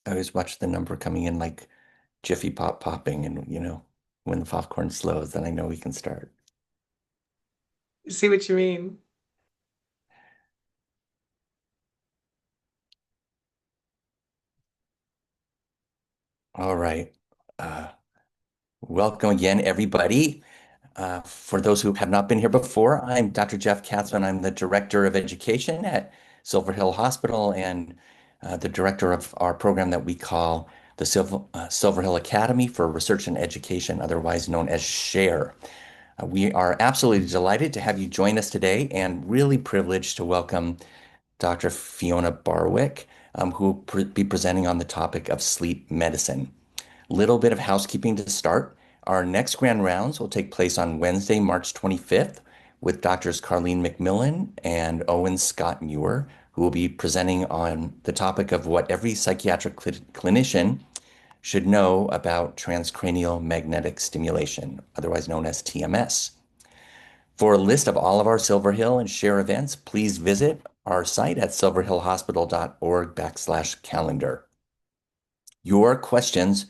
I always watch the number coming in like Jiffy Pop popping, and when the popcorn slows, then I know we can start. See what you mean? All right. Uh, Welcome again, everybody. For those who have not been here before, I'm Dr. Jeff Katzman. I'm the Director of Education at Silver Hill Hospital and the director of our program that we call the Silver Hill Academy for Research and Education, otherwise known as SHARE. We are absolutely delighted to have you join us today and really privileged to welcome Dr. Fiona Barwick, who will be presenting on the topic of sleep medicine. Little bit of housekeeping to start. Our next grand rounds will take place on Wednesday, March 25th, with Doctors Carleen McMillan and Owen Scott Muir, who will be presenting on the topic of what every psychiatric clinician should know about transcranial magnetic stimulation, otherwise known as TMS. For a list of all of our Silver Hill and Share events, please visit our site at silverhillhospital.org/calendar. Your questions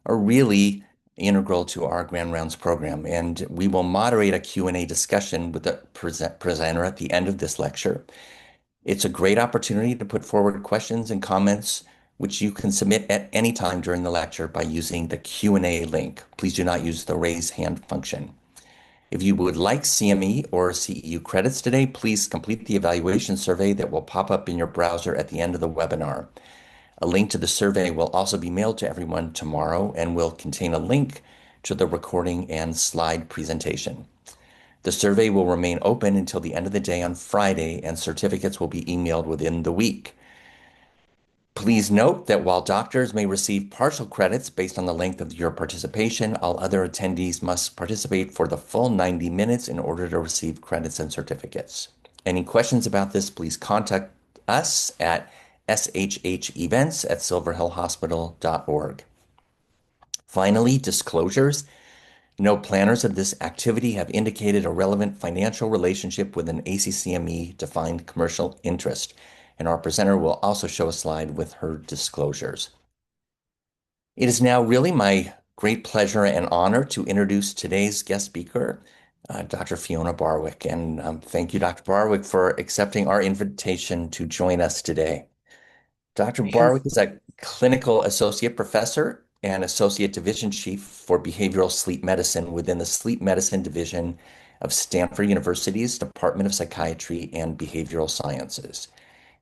are really integral to our Grand Rounds program, and we will moderate a Q&A discussion with the presenter at the end of this lecture. It's a great opportunity to put forward questions and comments, which you can submit at any time during the lecture by using the Q&A link. Please do not use the raise hand function. If you would like CME or CEU credits today, please complete the evaluation survey that will pop up in your browser at the end of the webinar. A link to the survey will also be mailed to everyone tomorrow and will contain a link to the recording and slide presentation. The survey will remain open until the end of the day on Friday, and certificates will be emailed within the week. Please note that while doctors may receive partial credits based on the length of your participation, all other attendees must participate for the full 90 minutes in order to receive credits and certificates. Any questions about this, please contact us at shhevents@silverhillhospital.org. Finally, disclosures. No planners of this activity have indicated a relevant financial relationship with an ACCME defined commercial interest, and our presenter will also show a slide with her disclosures. It is now really my great pleasure and honor to introduce today's guest speaker, Dr. Fiona Barwick. And thank you, Dr. Barwick, for accepting our invitation to join us today. Dr. Yes. Barwick is a clinical associate professor and associate division chief for behavioral sleep medicine within the sleep medicine division of Stanford University's Department of Psychiatry and Behavioral Sciences.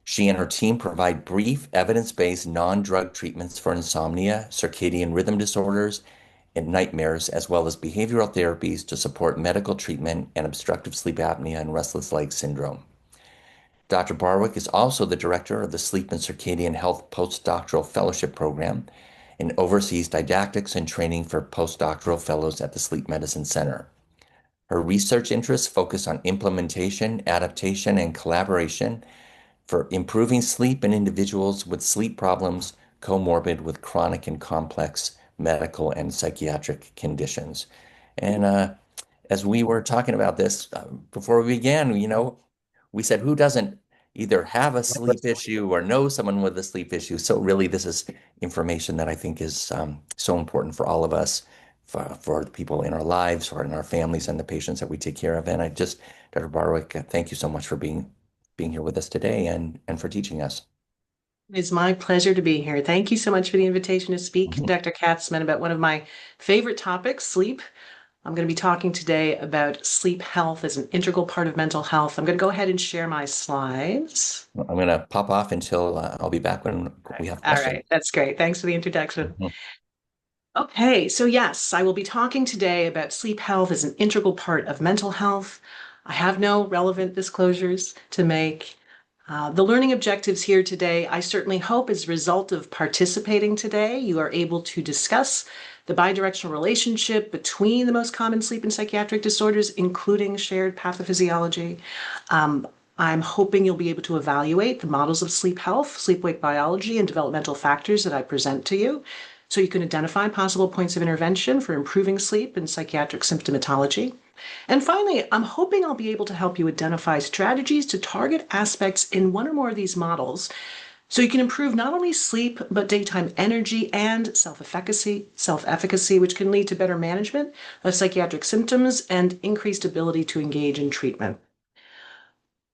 She and her team provide brief, evidence-based, non-drug treatments for insomnia, circadian rhythm disorders, and nightmares, as well as behavioral therapies to support medical treatment and obstructive sleep apnea and restless leg syndrome. Dr. Barwick is also the director of the Sleep and Circadian Health Postdoctoral Fellowship Program and oversees didactics and training for postdoctoral fellows at the Sleep Medicine Center. Her research interests focus on implementation, adaptation, and collaboration for improving sleep in individuals with sleep problems comorbid with chronic and complex medical and psychiatric conditions. And as we were talking about this before we began, we said, who doesn't either have a sleep issue or know someone with a sleep issue? So really, this is information that I think is so important for all of us, for the people in our lives, or in our families, and the patients that we take care of. And Dr. Barwick, thank you so much for being here with us today and for teaching us. It's my pleasure to be here. Thank you so much for the invitation to speak, Mhm. Dr. Katzman, about one of my favorite topics, sleep. I'm going to be talking today about sleep health as an integral part of mental health. I'm going to go ahead and share my slides. I'm going to pop off until I'll be back when we have All questions. right, that's great. Thanks for the introduction. Mhm. Okay, so yes, I will be talking today about sleep health as an integral part of mental health. I have no relevant disclosures to make. The learning objectives here today, I certainly hope as a result of participating today, you are able to discuss the bidirectional relationship between the most common sleep and psychiatric disorders, including shared pathophysiology. Um, I'm hoping you'll be able to evaluate the models of sleep health, sleep-wake biology, and developmental factors that I present to you, so you can identify possible points of intervention for improving sleep and psychiatric symptomatology. And finally, I'm hoping I'll be able to help you identify strategies to target aspects in one or more of these models So you can improve not only sleep, but daytime energy and self-efficacy, which can lead to better management of psychiatric symptoms and increased ability to engage in treatment.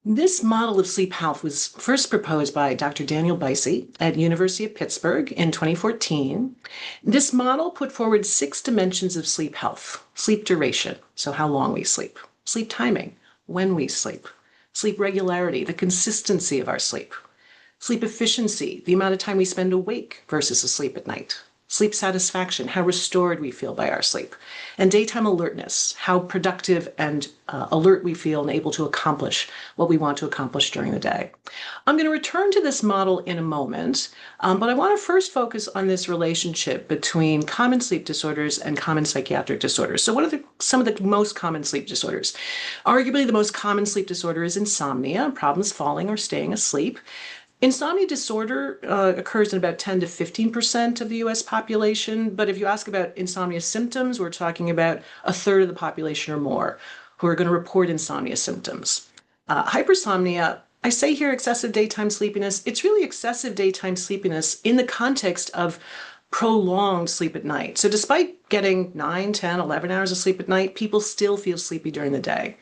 This model of sleep health was first proposed by Dr. Daniel Bicey at University of Pittsburgh in 2014. This model put forward 6 dimensions of sleep health: sleep duration, so how long we sleep timing, when we sleep regularity, the consistency of our sleep efficiency, the amount of time we spend awake versus asleep at night, sleep satisfaction, how restored we feel by our sleep, and daytime alertness, how productive and alert we feel and able to accomplish what we want to accomplish during the day. I'm going to return to this model in a moment, but I want to first focus on this relationship between common sleep disorders and common psychiatric disorders. So what are some of the most common sleep disorders? Arguably the most common sleep disorder is insomnia, problems falling or staying asleep. Insomnia disorder occurs in about 10 to 15% of the US population, but if you ask about insomnia symptoms, we're talking about a third of the population or more who are going to report insomnia symptoms. Hypersomnia, I say here excessive daytime sleepiness, it's really excessive daytime sleepiness in the context of prolonged sleep at night. So despite getting 9, 10, 11 hours of sleep at night, people still feel sleepy during the day.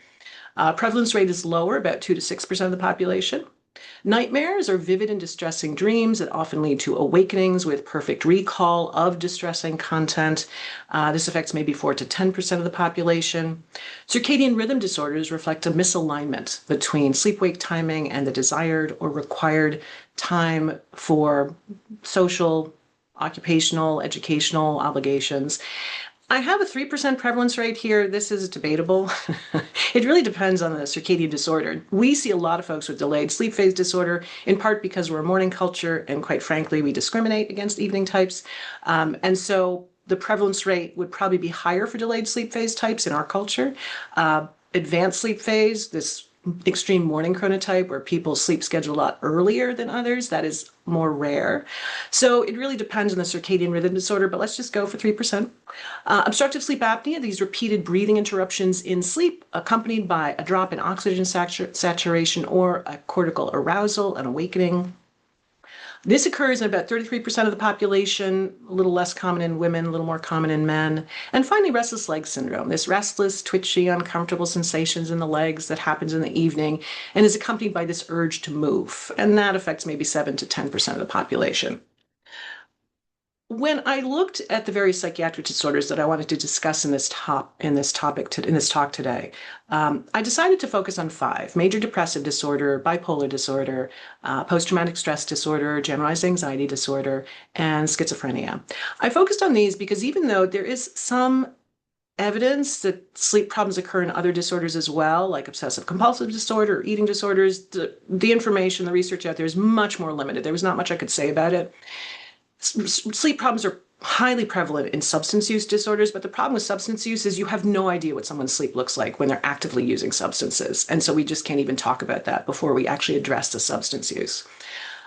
Prevalence rate is lower, about 2 to 6% of the population. Nightmares are vivid and distressing dreams that often lead to awakenings with perfect recall of distressing content. This affects maybe 4 to 10% of the population. Circadian rhythm disorders reflect a misalignment between sleep-wake timing and the desired or required time for social, occupational, educational obligations. I have a 3% prevalence rate here. This is debatable. It really depends on the circadian disorder. We see a lot of folks with delayed sleep phase disorder, in part because we're a morning culture, and quite frankly, we discriminate against evening types. And so the prevalence rate would probably be higher for delayed sleep phase types in our culture. Advanced sleep phase, this extreme morning chronotype where people sleep schedule a lot earlier than others, that is more rare. So it really depends on the circadian rhythm disorder, but let's just go for 3%. Obstructive sleep apnea, these repeated breathing interruptions in sleep accompanied by a drop in oxygen saturation or a cortical arousal, an awakening. This occurs in about 33% of the population, a little less common in women, a little more common in men. And finally, restless leg syndrome, this restless, twitchy, uncomfortable sensations in the legs that happens in the evening and is accompanied by this urge to move. And that affects maybe 7 to 10% of the population. When I looked at the various psychiatric disorders that I wanted to discuss in this talk today, I decided to focus on 5: major depressive disorder, bipolar disorder, post-traumatic stress disorder, generalized anxiety disorder, and schizophrenia. I focused on these because even though there is some evidence that sleep problems occur in other disorders as well, like obsessive compulsive disorder or eating disorders, the information, the research out there is much more limited. There was not much I could say about it. Sleep problems are highly prevalent in substance use disorders, but the problem with substance use is you have no idea what someone's sleep looks like when they're actively using substances. And so we just can't even talk about that before we actually address the substance use.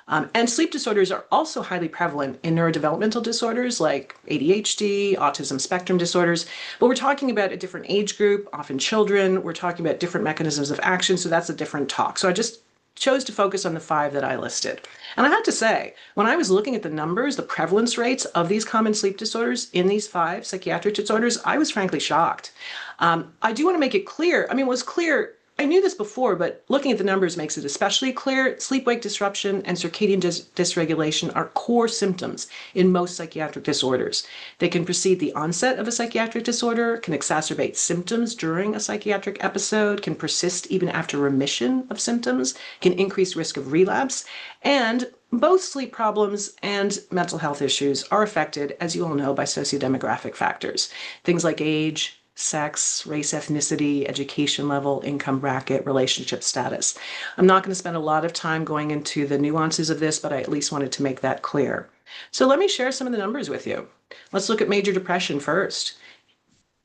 And sleep disorders are also highly prevalent in neurodevelopmental disorders like ADHD, autism spectrum disorders, but we're talking about a different age group, often children. We're talking about different mechanisms of action, so that's a different talk. So I just chose to focus on the 5 that I listed. And I have to say, when I was looking at the numbers, the prevalence rates of these common sleep disorders in these 5 psychiatric disorders, I was frankly shocked. I do want to make it clear. I mean, it was clear. I knew this before, but looking at the numbers makes it especially clear. Sleep-wake disruption and circadian dysregulation are core symptoms in most psychiatric disorders. They can precede the onset of a psychiatric disorder, can exacerbate symptoms during a psychiatric episode, can persist even after remission of symptoms, can increase risk of relapse, and both sleep problems and mental health issues are affected, as you all know, by sociodemographic factors. Things like age, sex, race, ethnicity, education level, income bracket, relationship status. I'm not going to spend a lot of time going into the nuances of this, but I at least wanted to make that clear. So let me share some of the numbers with you. Let's look at major depression first.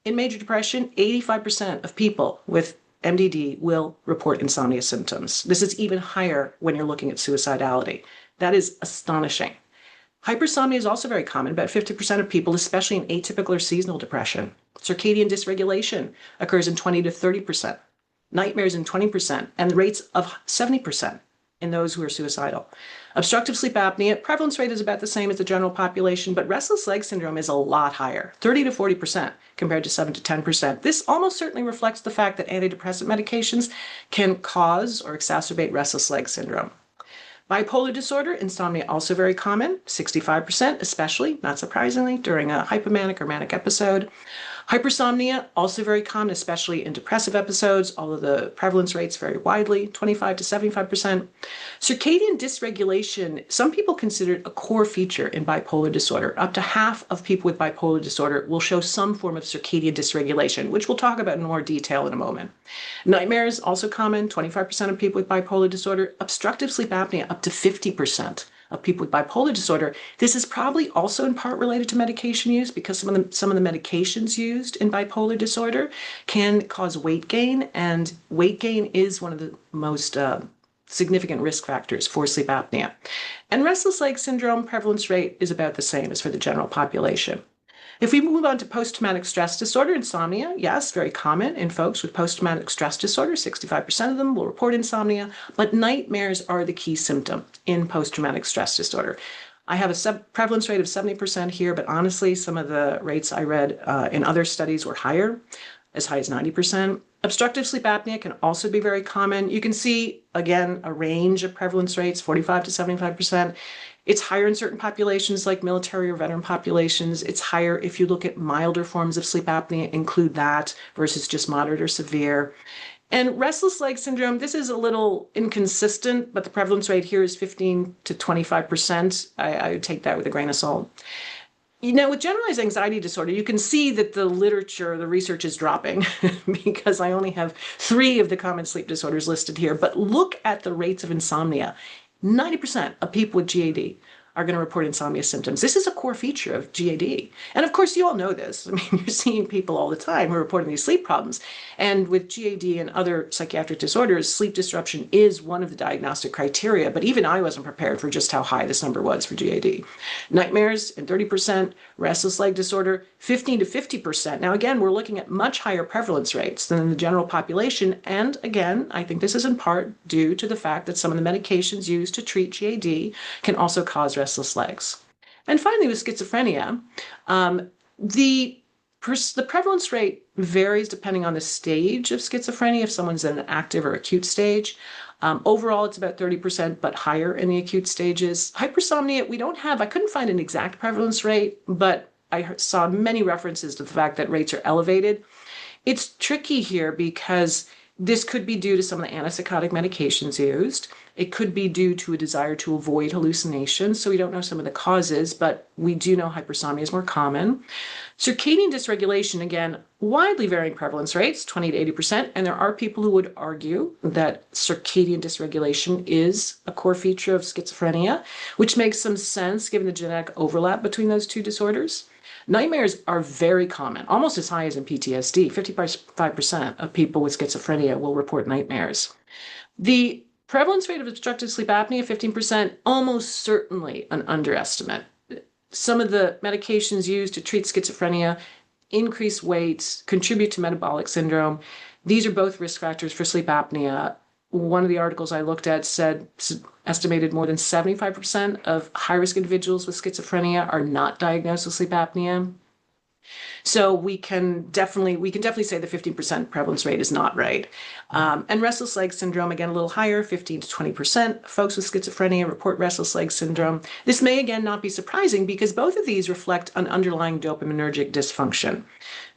In major depression, 85% of people with MDD will report insomnia symptoms. This is even higher when you're looking at suicidality. That is astonishing. Hypersomnia is also very common, about 50% of people, especially in atypical or seasonal depression. Circadian dysregulation occurs in 20 to 30%. Nightmares in 20%, and rates of 70% in those who are suicidal. Obstructive sleep apnea, prevalence rate is about the same as the general population, but restless leg syndrome is a lot higher, 30 to 40% compared to 7 to 10%. This almost certainly reflects the fact that antidepressant medications can cause or exacerbate restless leg syndrome. Bipolar disorder, insomnia also very common, 65%, especially, not surprisingly, during a hypomanic or manic episode. Hypersomnia, also very common, especially in depressive episodes, although the prevalence rates vary widely, 25 to 75%. Circadian dysregulation, some people consider it a core feature in bipolar disorder. Up to half of people with bipolar disorder will show some form of circadian dysregulation, which we'll talk about in more detail in a moment. Nightmares, also common, 25% of people with bipolar disorder. Obstructive sleep apnea, up to 50% of people with bipolar disorder. This is probably also in part related to medication use because some of the medications used in bipolar disorder can cause weight gain, and weight gain is one of the most significant risk factors for sleep apnea. And restless leg syndrome prevalence rate is about the same as for the general population. If we move on to post-traumatic stress disorder, insomnia, yes, very common in folks with post-traumatic stress disorder. 65% of them will report insomnia, but nightmares are the key symptom in post-traumatic stress disorder. I have a prevalence rate of 70% here, but honestly, some of the rates I read in other studies were higher, as high as 90%. Obstructive sleep apnea can also be very common. You can see, again, a range of prevalence rates, 45 to 75%. It's higher in certain populations like military or veteran populations. It's higher if you look at milder forms of sleep apnea, include that versus just moderate or severe. And restless leg syndrome, this is a little inconsistent, but the prevalence rate here is 15 to 25%. I would take that with a grain of salt. With generalized anxiety disorder, you can see that the literature, the research is dropping because I only have 3 of the common sleep disorders listed here. But look at the rates of insomnia. 90% of people with GAD are going to report insomnia symptoms. This is a core feature of GAD. And of course, you all know this. I mean, you're seeing people all the time who are reporting these sleep problems. And with GAD and other psychiatric disorders, sleep disruption is one of the diagnostic criteria. But even I wasn't prepared for just how high this number was for GAD. Nightmares in 30%, restless leg disorder, 15 to 50%. Now, again, we're looking at much higher prevalence rates than in the general population. And again, I think this is in part due to the fact that some of the medications used to treat GAD can also cause restless legs. And finally, with schizophrenia, the prevalence rate varies depending on the stage of schizophrenia, if someone's in an active or acute stage. Overall, it's about 30%, but higher in the acute stages. Hypersomnia, I couldn't find an exact prevalence rate, but I saw many references to the fact that rates are elevated. It's tricky here because this could be due to some of the antipsychotic medications used. It could be due to a desire to avoid hallucinations. So we don't know some of the causes, but we do know hypersomnia is more common. Circadian dysregulation, again, widely varying prevalence rates, 20 to 80%. And there are people who would argue that circadian dysregulation is a core feature of schizophrenia, which makes some sense given the genetic overlap between those two disorders. Nightmares are very common, almost as high as in PTSD. 55% of people with schizophrenia will report nightmares. The prevalence rate of obstructive sleep apnea, 15%, almost certainly an underestimate. Some of the medications used to treat schizophrenia increase weight, contribute to metabolic syndrome. These are both risk factors for sleep apnea. One of the articles I looked at said estimated more than 75% of high-risk individuals with schizophrenia are not diagnosed with sleep apnea. So we can definitely say the 15% prevalence rate is not right. And restless leg syndrome, again, a little higher, 15 to 20%. Folks with schizophrenia report restless leg syndrome. This may, again, not be surprising because both of these reflect an underlying dopaminergic dysfunction.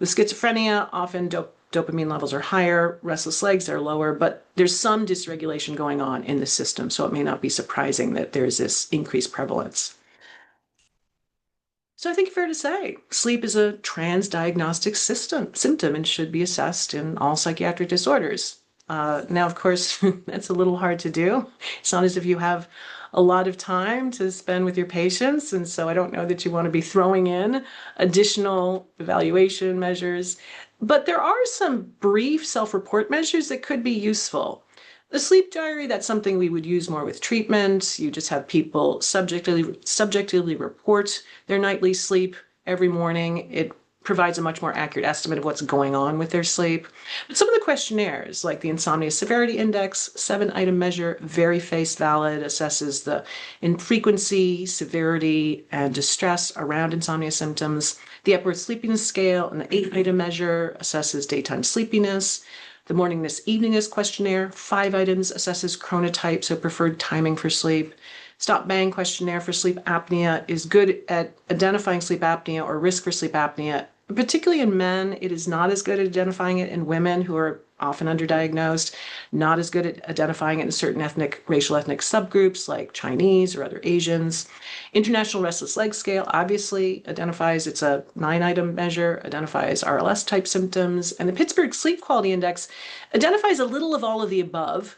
With schizophrenia, often dopamine levels are higher, restless legs are lower, but there's some dysregulation going on in the system, so it may not be surprising that there's this increased prevalence. So I think it's fair to say sleep is a transdiagnostic symptom and should be assessed in all psychiatric disorders. Now, of course, that's a little hard to do. It's not as if you have a lot of time to spend with your patients, and so I don't know that you want to be throwing in additional evaluation measures. But there are some brief self-report measures that could be useful. The sleep diary, that's something we would use more with treatment. You just have people subjectively report their nightly sleep every morning. It provides a much more accurate estimate of what's going on with their sleep. But some of the questionnaires, like the Insomnia Severity Index, 7-item measure, very face valid, assesses the frequency, severity, and distress around insomnia symptoms. The Epworth Sleepiness Scale and the 8-item measure assesses daytime sleepiness. The Morningness Eveningness Questionnaire, 5 items, assesses chronotype, so preferred timing for sleep. Stop Bang questionnaire for sleep apnea is good at identifying sleep apnea or risk for sleep apnea. Particularly in men, it is not as good at identifying it in women who are often underdiagnosed, not as good at identifying it in certain racial ethnic subgroups like Chinese or other Asians. International Restless Leg Scale obviously identifies, it's a 9-item measure, identifies RLS type symptoms. And the Pittsburgh Sleep Quality Index identifies a little of all of the above.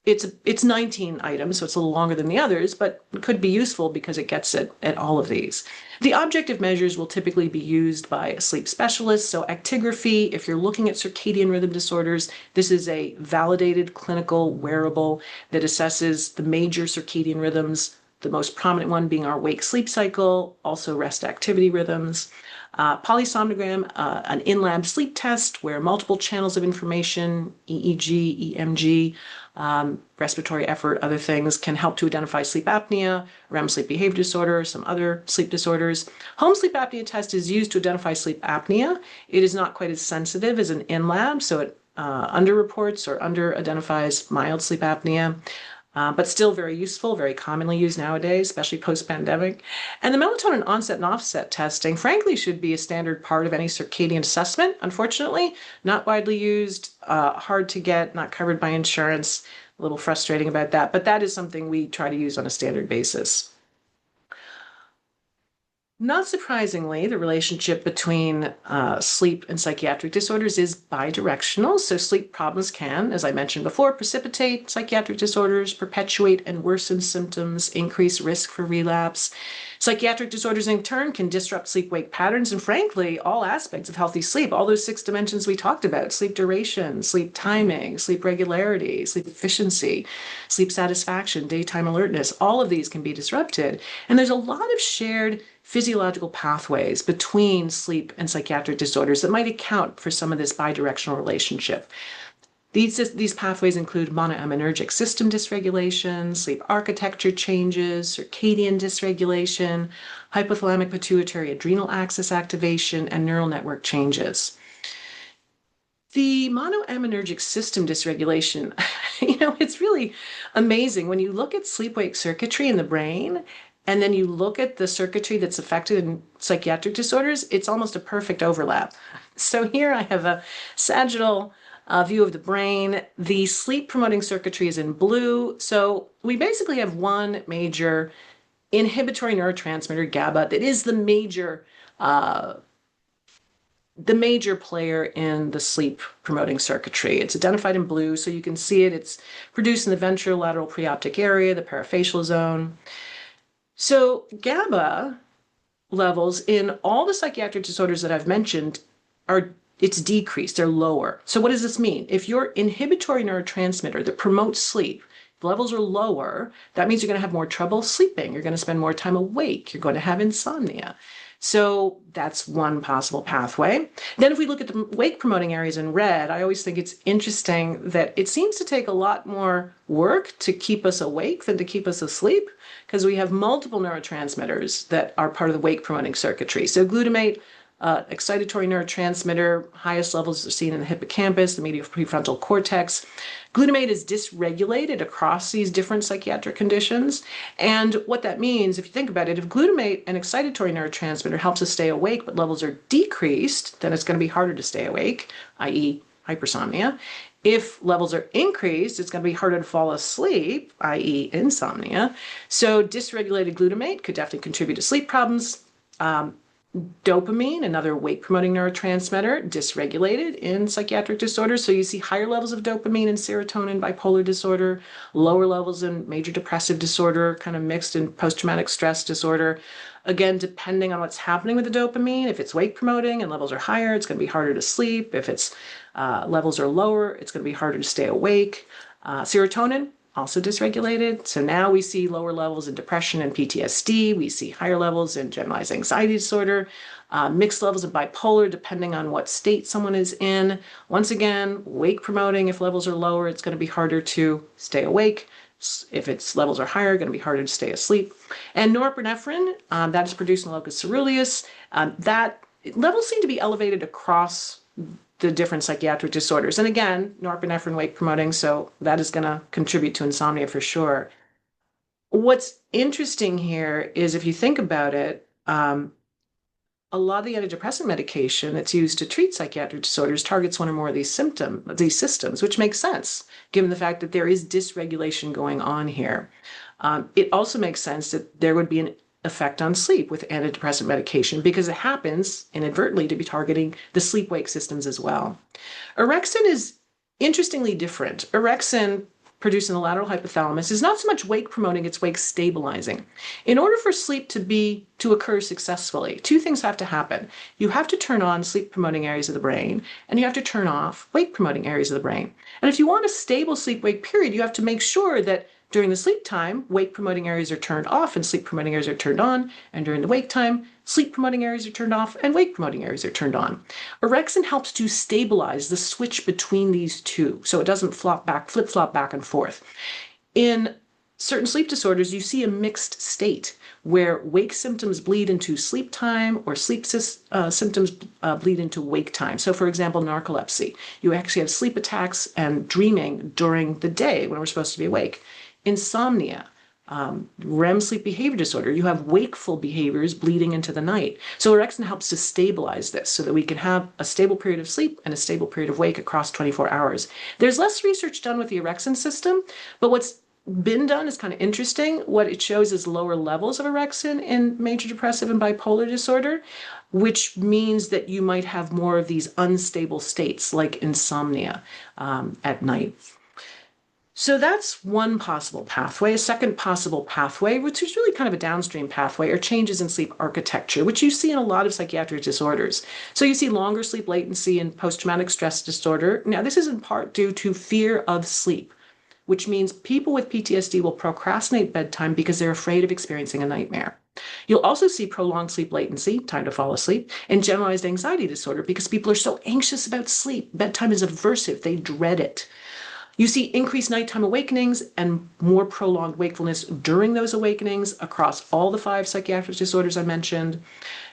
It's 19 items, so it's a little longer than the others, but it could be useful because it gets at all of these. The objective measures will typically be used by a sleep specialist. So actigraphy, if you're looking at circadian rhythm disorders, this is a validated clinical wearable that assesses the major circadian rhythms, the most prominent one being our wake-sleep cycle, also rest-activity rhythms. Polysomnogram, an in-lab sleep test where multiple channels of information, EEG, EMG, respiratory effort, other things can help to identify sleep apnea, REM sleep behavior disorder, some other sleep disorders. Home sleep apnea test is used to identify sleep apnea. It is not quite as sensitive as an in-lab, so it underreports or under-identifies mild sleep apnea. But still very useful, very commonly used nowadays, especially post-pandemic. And the melatonin onset and offset testing, frankly, should be a standard part of any circadian assessment. Unfortunately, not widely used, hard to get, not covered by insurance. A little frustrating about that, but that is something we try to use on a standard basis. Not surprisingly, the relationship between sleep and psychiatric disorders is bidirectional. So sleep problems can, as I mentioned before, precipitate psychiatric disorders, perpetuate and worsen symptoms, increase risk for relapse. Psychiatric disorders, in turn, can disrupt sleep-wake patterns and, frankly, all aspects of healthy sleep, all those 6 dimensions we talked about: sleep duration, sleep timing, sleep regularity, sleep efficiency, sleep satisfaction, daytime alertness. All of these can be disrupted. And there's a lot of shared physiological pathways between sleep and psychiatric disorders that might account for some of this bidirectional relationship. These pathways include monoaminergic system dysregulation, sleep architecture changes, circadian dysregulation, hypothalamic pituitary adrenal axis activation, and neural network changes. The monoaminergic system dysregulation, it's really amazing when you look at sleep-wake circuitry in the brain, and then you look at the circuitry that's affected in psychiatric disorders, it's almost a perfect overlap. So here I have a sagittal view of the brain. The sleep-promoting circuitry is in blue. So we basically have one major inhibitory neurotransmitter, GABA, that is the major player in the sleep-promoting circuitry. It's identified in blue, so you can see it. It's produced in the ventrolateral preoptic area, the parafacial zone. So GABA levels in all the psychiatric disorders that I've mentioned it's decreased, they're lower. So what does this mean? If your inhibitory neurotransmitter that promotes sleep, the levels are lower, that means you're going to have more trouble sleeping. You're going to spend more time awake. You're going to have insomnia. So that's one possible pathway. Then if we look at the wake-promoting areas in red, I always think it's interesting that it seems to take a lot more work to keep us awake than to keep us asleep, because we have multiple neurotransmitters that are part of the wake-promoting circuitry. So glutamate, excitatory neurotransmitter, highest levels are seen in the hippocampus, the medial prefrontal cortex. Glutamate is dysregulated across these different psychiatric conditions. And what that means, if you think about it, if glutamate, an excitatory neurotransmitter, helps us stay awake, but levels are decreased, then it's going to be harder to stay awake, i.e. hypersomnia. If levels are increased, it's going to be harder to fall asleep, i.e. insomnia. So dysregulated glutamate could definitely contribute to sleep problems. Dopamine, another wake-promoting neurotransmitter, dysregulated in psychiatric disorders. So you see higher levels of dopamine in serotonin bipolar disorder, lower levels in major depressive disorder, kind of mixed in post-traumatic stress disorder. Again, depending on what's happening with the dopamine, if it's wake-promoting and levels are higher, it's going to be harder to sleep. If it's levels are lower, it's going to be harder to stay awake. Serotonin, also dysregulated. So now we see lower levels in depression and PTSD. We see higher levels in generalized anxiety disorder, mixed levels of bipolar, depending on what state someone is in. Once again, wake promoting, if levels are lower, it's going to be harder to stay awake. If its levels are higher, going to be harder to stay asleep. And norepinephrine, that is produced in the locus coeruleus, that levels seem to be elevated across the different psychiatric disorders. And again, norepinephrine wake promoting, so that is going to contribute to insomnia for sure. What's interesting here is if you think about it, a lot of the antidepressant medication that's used to treat psychiatric disorders targets one or more of these systems, which makes sense given the fact that there is dysregulation going on here. It also makes sense that there would be an effect on sleep with antidepressant medication because it happens inadvertently to be targeting the sleep-wake systems as well. Orexin is interestingly different. Orexin produced in the lateral hypothalamus is not so much wake promoting, it's wake stabilizing. In order for sleep to occur successfully, two things have to happen. You have to turn on sleep promoting areas of the brain, and you have to turn off wake promoting areas of the brain. And if you want a stable sleep wake period, you have to make sure that during the sleep time, wake promoting areas are turned off and sleep promoting areas are turned on. And during the wake time, sleep promoting areas are turned off and wake promoting areas are turned on. Orexin helps to stabilize the switch between these two so it doesn't flip-flop back and forth. In certain sleep disorders, you see a mixed state where wake symptoms bleed into sleep time or sleep symptoms bleed into wake time. So for example, narcolepsy, you actually have sleep attacks and dreaming during the day when we're supposed to be awake. Insomnia, REM sleep behavior disorder, you have wakeful behaviors bleeding into the night. So orexin helps to stabilize this so that we can have a stable period of sleep and a stable period of wake across 24 hours. There's less research done with the orexin system, but what's been done is kind of interesting. What it shows is lower levels of orexin in major depressive and bipolar disorder, which means that you might have more of these unstable states like insomnia at night. So that's one possible pathway. A second possible pathway, which is really kind of a downstream pathway, are changes in sleep architecture, which you see in a lot of psychiatric disorders. So you see longer sleep latency in post-traumatic stress disorder. Now, this is in part due to fear of sleep, which means people with PTSD will procrastinate bedtime because they're afraid of experiencing a nightmare. You'll also see prolonged sleep latency, time to fall asleep, and generalized anxiety disorder because people are so anxious about sleep. Bedtime is aversive, they dread it. You see increased nighttime awakenings and more prolonged wakefulness during those awakenings across all the 5 psychiatric disorders I mentioned.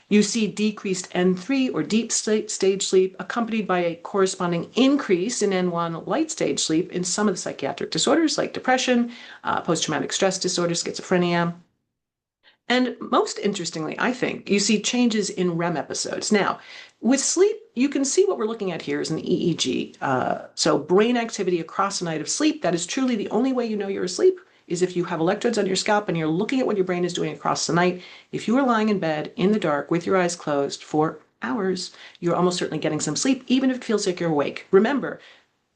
You see decreased N3 or deep stage sleep accompanied by a corresponding increase in N1 light stage sleep in some of the psychiatric disorders like depression, post-traumatic stress disorder, schizophrenia. And most interestingly, I think, you see changes in REM episodes. Now, with sleep, you can see what we're looking at here is an EEG. So brain activity across a night of sleep, that is truly the only way you know you're asleep, is if you have electrodes on your scalp and you're looking at what your brain is doing across the night. If you are lying in bed in the dark with your eyes closed for hours, you're almost certainly getting some sleep, even if it feels like you're awake. Remember,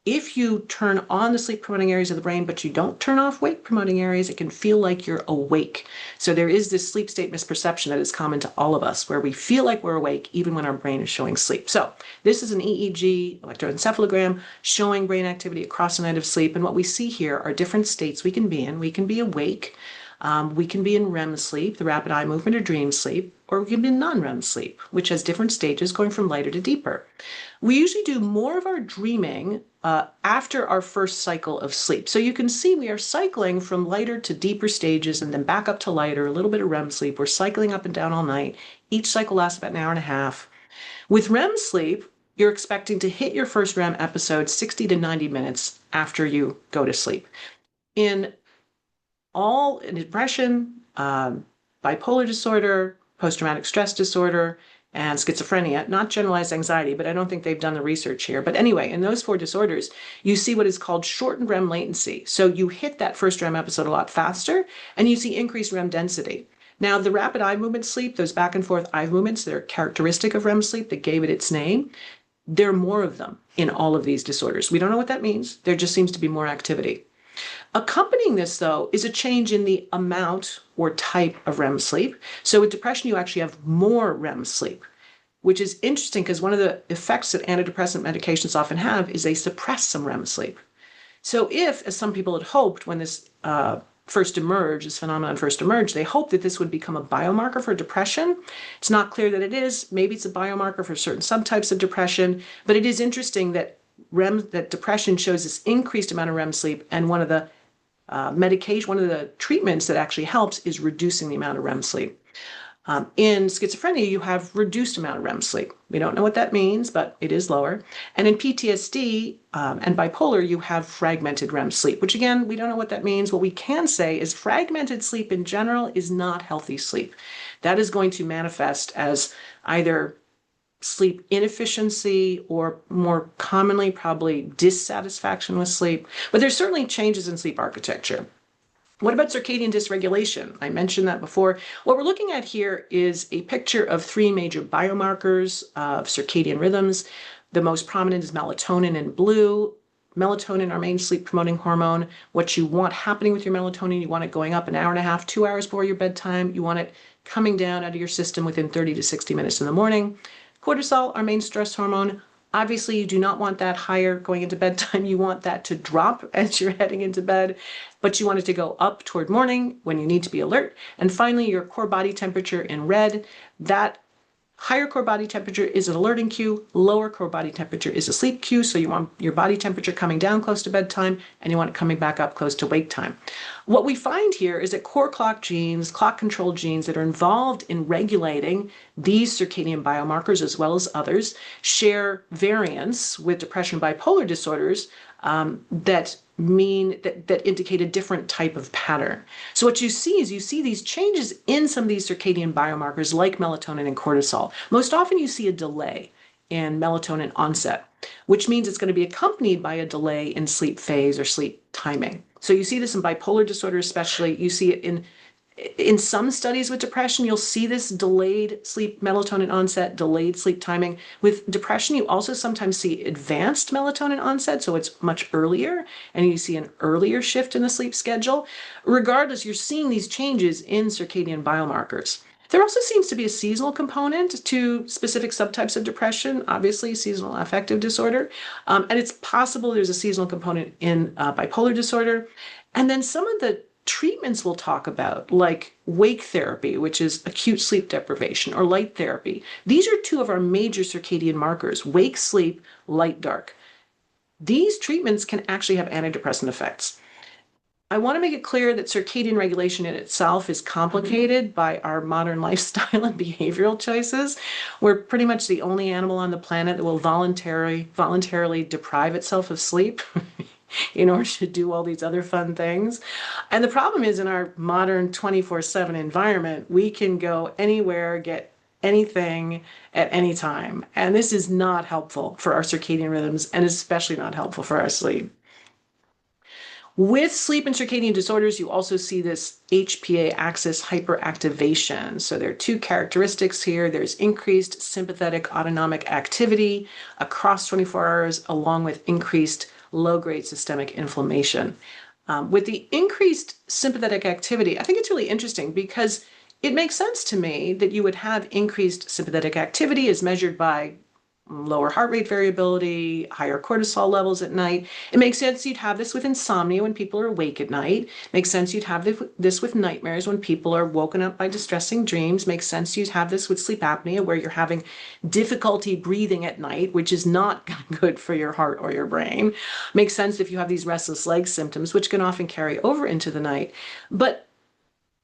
if you turn on the sleep promoting areas of the brain, but you don't turn off wake promoting areas, it can feel like you're awake. So there is this sleep state misperception that is common to all of us, where we feel like we're awake even when our brain is showing sleep. So this is an EEG, electroencephalogram, showing brain activity across a night of sleep. And what we see here are different states we can be in. We can be awake. We can be in REM sleep, the rapid eye movement or dream sleep, or we can be in non-REM sleep, which has different stages going from lighter to deeper. We usually do more of our dreaming after our first cycle of sleep. So you can see we are cycling from lighter to deeper stages and then back up to lighter, a little bit of REM sleep. We're cycling up and down all night. Each cycle lasts about an hour and a half. With REM sleep, you're expecting to hit your first REM episode 60 to 90 minutes after you go to sleep. In depression, bipolar disorder, post-traumatic stress disorder, and schizophrenia, not generalized anxiety, but I don't think they've done the research here. But anyway, in those 4 disorders, you see what is called shortened REM latency. So you hit that first REM episode a lot faster, and you see increased REM density. Now, the rapid eye movement sleep, those back and forth eye movements that are characteristic of REM sleep that gave it its name, there are more of them in all of these disorders. We don't know what that means. There just seems to be more activity. Accompanying this, though, is a change in the amount or type of REM sleep. So with depression, you actually have more REM sleep, which is interesting because one of the effects that antidepressant medications often have is they suppress some REM sleep. So if, as some people had hoped when this this phenomenon first emerged, they hoped that this would become a biomarker for depression. It's not clear that it is. Maybe it's a biomarker for certain subtypes of depression, but it is interesting that depression shows this increased amount of REM sleep, and one of the one of the treatments that actually helps is reducing the amount of REM sleep. In schizophrenia, you have reduced amount of REM sleep. We don't know what that means, but it is lower. And in PTSD and bipolar, you have fragmented REM sleep, which again, we don't know what that means. What we can say is fragmented sleep in general is not healthy sleep. That is going to manifest as either sleep inefficiency or more commonly, probably dissatisfaction with sleep. But there's certainly changes in sleep architecture. What about circadian dysregulation? I mentioned that before. What we're looking at here is a picture of three major biomarkers of circadian rhythms. The most prominent is melatonin in blue. Melatonin, our main sleep promoting hormone. What you want happening with your melatonin, you want it going up an hour and a half, 2 hours before your bedtime. You want it coming down out of your system within 30 to 60 minutes in the morning. Cortisol, our main stress hormone. Obviously, you do not want that higher going into bedtime. You want that to drop as you're heading into bed, but you want it to go up toward morning when you need to be alert. And finally, your core body temperature in red, that higher core body temperature is an alerting cue, lower core body temperature is a sleep cue. So you want your body temperature coming down close to bedtime and you want it coming back up close to wake time. What we find here is that core clock genes, clock control genes that are involved in regulating these circadian biomarkers as well as others share variants with depression bipolar disorders that indicate a different type of pattern. So what you see is these changes in some of these circadian biomarkers like melatonin and cortisol. Most often you see a delay in melatonin onset, which means it's going to be accompanied by a delay in sleep phase or sleep timing. So you see this in bipolar disorder especially. You see it in some studies with depression, you'll see this delayed sleep melatonin onset, delayed sleep timing. With depression, you also sometimes see advanced melatonin onset, so it's much earlier, and you see an earlier shift in the sleep schedule. Regardless, you're seeing these changes in circadian biomarkers. There also seems to be a seasonal component to specific subtypes of depression, obviously seasonal affective disorder, and it's possible there's a seasonal component in bipolar disorder. And then some of the treatments we'll talk about, like wake therapy, which is acute sleep deprivation, or light therapy. These are two of our major circadian markers, wake sleep, light dark. These treatments can actually have antidepressant effects. I want to make it clear that circadian regulation in itself is complicated by our modern lifestyle and behavioral choices. We're pretty much the only animal on the planet that will voluntarily deprive itself of sleep in order to do all these other fun things. And the problem is in our modern 24/7 environment, we can go anywhere, get anything at any time. And this is not helpful for our circadian rhythms and especially not helpful for our sleep. With sleep and circadian disorders, you also see this HPA axis hyperactivation. So there are two characteristics here. There's increased sympathetic autonomic activity across 24 hours, along with increased low-grade systemic inflammation. With the increased sympathetic activity, I think it's really interesting because it makes sense to me that you would have increased sympathetic activity as measured by lower heart rate variability, higher cortisol levels at night. It makes sense you'd have this with insomnia when people are awake at night. Makes sense you'd have this with nightmares when people are woken up by distressing dreams. Makes sense you'd have this with sleep apnea where you're having difficulty breathing at night, which is not good for your heart or your brain. Makes sense if you have these restless leg symptoms, which can often carry over into the night. But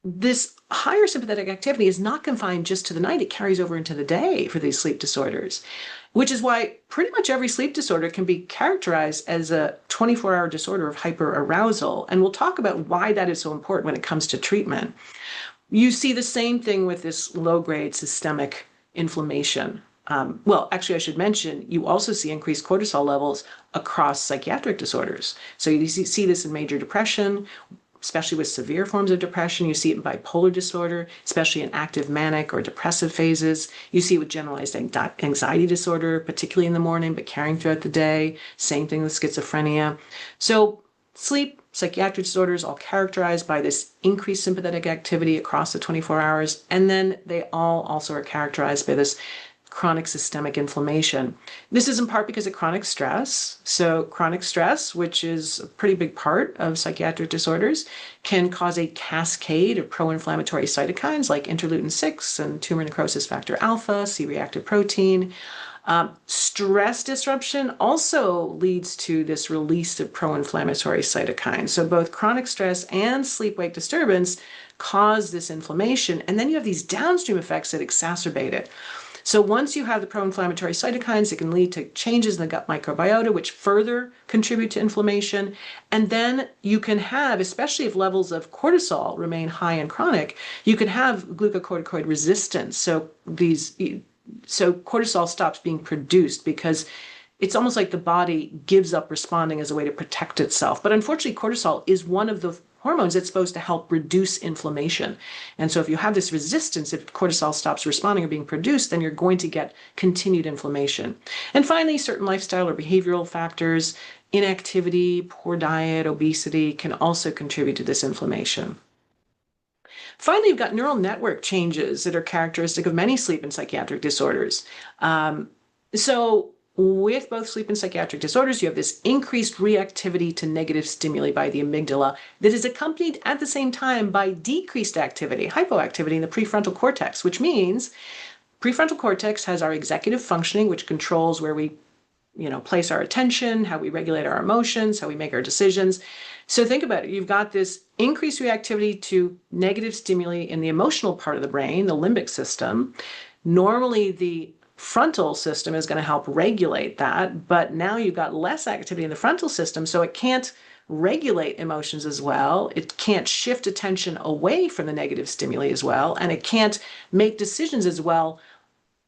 this higher sympathetic activity is not confined just to the night. It carries over into the day for these sleep disorders, which is why pretty much every sleep disorder can be characterized as a 24-hour disorder of hyperarousal. And we'll talk about why that is so important when it comes to treatment. You see the same thing with this low-grade systemic inflammation. Well, actually, I should mention, you also see increased cortisol levels across psychiatric disorders. So you see this in major depression, especially with severe forms of depression. You see it in bipolar disorder, especially in active manic or depressive phases. You see it with generalized anxiety disorder, particularly in the morning, but carrying throughout the day. Same thing with schizophrenia. So sleep, psychiatric disorders, all characterized by this increased sympathetic activity across the 24 hours. And then they all also are characterized by this chronic systemic inflammation. This is in part because of chronic stress. So chronic stress, which is a pretty big part of psychiatric disorders, can cause a cascade of pro-inflammatory cytokines like interleukin-6 and tumor necrosis factor alpha, C-reactive protein. Stress disruption also leads to this release of pro-inflammatory cytokines. So both chronic stress and sleep-wake disturbance cause this inflammation, and then you have these downstream effects that exacerbate it. So once you have the pro-inflammatory cytokines, it can lead to changes in the gut microbiota, which further contribute to inflammation. And then you can have, especially if levels of cortisol remain high and chronic, you can have glucocorticoid resistance. So cortisol stops being produced because it's almost like the body gives up responding as a way to protect itself. But unfortunately, cortisol is one of the hormones that's supposed to help reduce inflammation. And so if you have this resistance, if cortisol stops responding or being produced, then you're going to get continued inflammation. And finally, certain lifestyle or behavioral factors, inactivity, poor diet, obesity can also contribute to this inflammation. Finally, you've got neural network changes that are characteristic of many sleep and psychiatric disorders. So with both sleep and psychiatric disorders, you have this increased reactivity to negative stimuli by the amygdala that is accompanied at the same time by decreased activity, hypoactivity in the prefrontal cortex, which means prefrontal cortex has our executive functioning, which controls where we place our attention, how we regulate our emotions, how we make our decisions. So think about it. You've got this increased reactivity to negative stimuli in the emotional part of the brain, the limbic system. Normally, the frontal system is going to help regulate that, but now you've got less activity in the frontal system, so it can't regulate emotions as well. It can't shift attention away from the negative stimuli as well, and it can't make decisions as well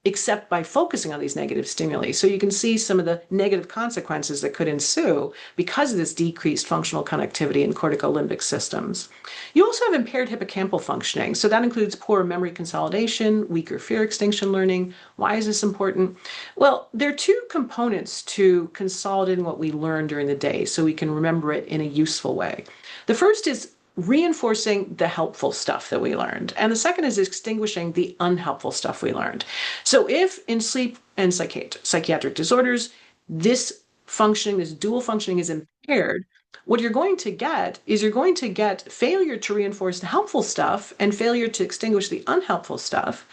except by focusing on these negative stimuli. So you can see some of the negative consequences that could ensue because of this decreased functional connectivity in corticolimbic systems. You also have impaired hippocampal functioning. So that includes poor memory consolidation, weaker fear extinction learning. Why is this important? Well, there are two components to consolidating what we learn during the day so we can remember it in a useful way. The first is reinforcing the helpful stuff that we learned. And the second is extinguishing the unhelpful stuff we learned. So if in sleep and psychiatric disorders, this functioning, this dual functioning is impaired, what you're going to get is you're going to get failure to reinforce the helpful stuff and failure to extinguish the unhelpful stuff.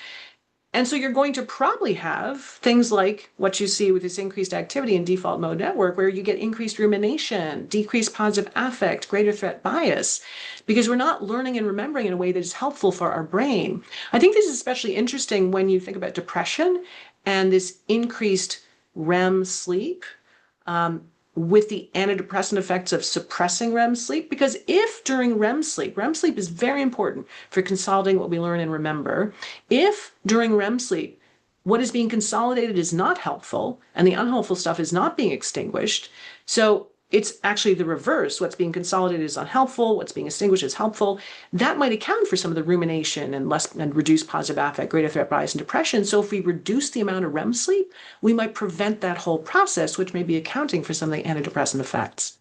And so you're going to probably have things like what you see with this increased activity in default mode network, where you get increased rumination, decreased positive affect, greater threat bias, because we're not learning and remembering in a way that is helpful for our brain. I think this is especially interesting when you think about depression and this increased REM sleep. With the antidepressant effects of suppressing REM sleep, because if during REM sleep is very important for consolidating what we learn and remember. If during REM sleep, what is being consolidated is not helpful and the unhelpful stuff is not being extinguished, so it's actually the reverse. What's being consolidated is unhelpful, what's being extinguished is helpful. That might account for some of the rumination and reduced positive affect, greater threat bias, and depression. So if we reduce the amount of REM sleep, we might prevent that whole process, which may be accounting for some of the antidepressant effects.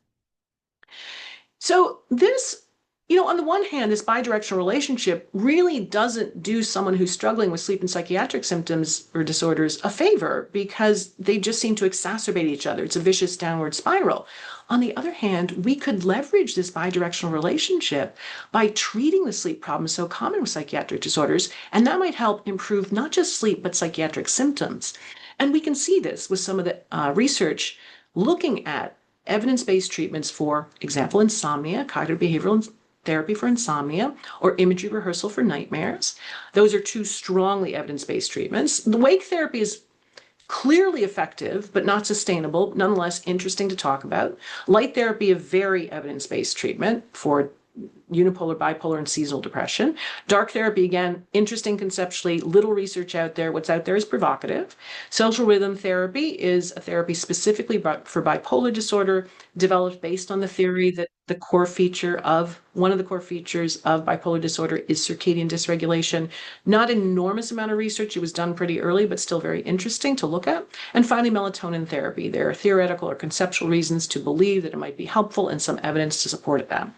So this, on the one hand, this bidirectional relationship really doesn't do someone who's struggling with sleep and psychiatric symptoms or disorders a favor, because they just seem to exacerbate each other. It's a vicious downward spiral. On the other hand, we could leverage this bidirectional relationship by treating the sleep problems so common with psychiatric disorders, and that might help improve not just sleep, but psychiatric symptoms. And we can see this with some of the research looking at evidence-based treatments for example, insomnia, cognitive behavioral therapy for insomnia, or imagery rehearsal for nightmares. Those are two strongly evidence-based treatments. The wake therapy is clearly effective, but not sustainable, nonetheless interesting to talk about. Light therapy, a very evidence-based treatment for unipolar, bipolar, and seasonal depression. Dark therapy, again, interesting conceptually, little research out there. What's out there is provocative. Social rhythm therapy is a therapy specifically for bipolar disorder, developed based on the theory that one of the core features of bipolar disorder is circadian dysregulation. Not an enormous amount of research. It was done pretty early, but still very interesting to look at. And finally, melatonin therapy. There are theoretical or conceptual reasons to believe that it might be helpful and some evidence to support that.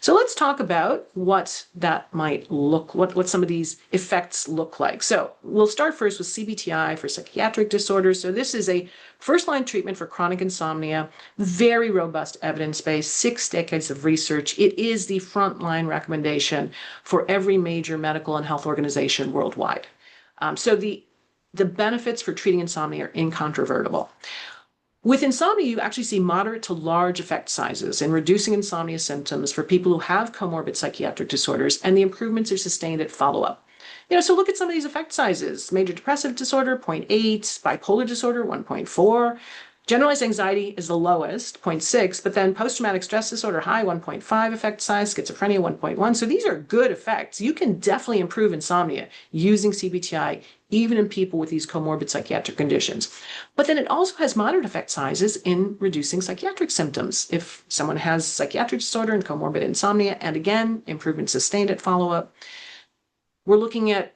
So let's talk talk about what that might look, what some of these effects look like. So we'll start first with CBTI for psychiatric disorders. So this is a first-line treatment for chronic insomnia, very robust evidence-based, 6 decades of research. It is the frontline recommendation for every major medical and health organization worldwide. So the benefits for treating insomnia are incontrovertible. With insomnia, you actually see moderate to large effect sizes in reducing insomnia symptoms for people who have comorbid psychiatric disorders, and the improvements are sustained at follow-up. So look at some of these effect sizes. Major depressive disorder, 0.8, bipolar disorder, 1.4. Generalized anxiety is the lowest, 0.6, but then post-traumatic stress disorder, high, 1.5 effect size, schizophrenia, 1.1. So these are good effects. You can definitely improve insomnia using CBTI, even in people with these comorbid psychiatric conditions. But then it also has moderate effect sizes in reducing psychiatric symptoms. If someone has psychiatric disorder and comorbid insomnia, and again, improvement sustained at follow-up, we're looking at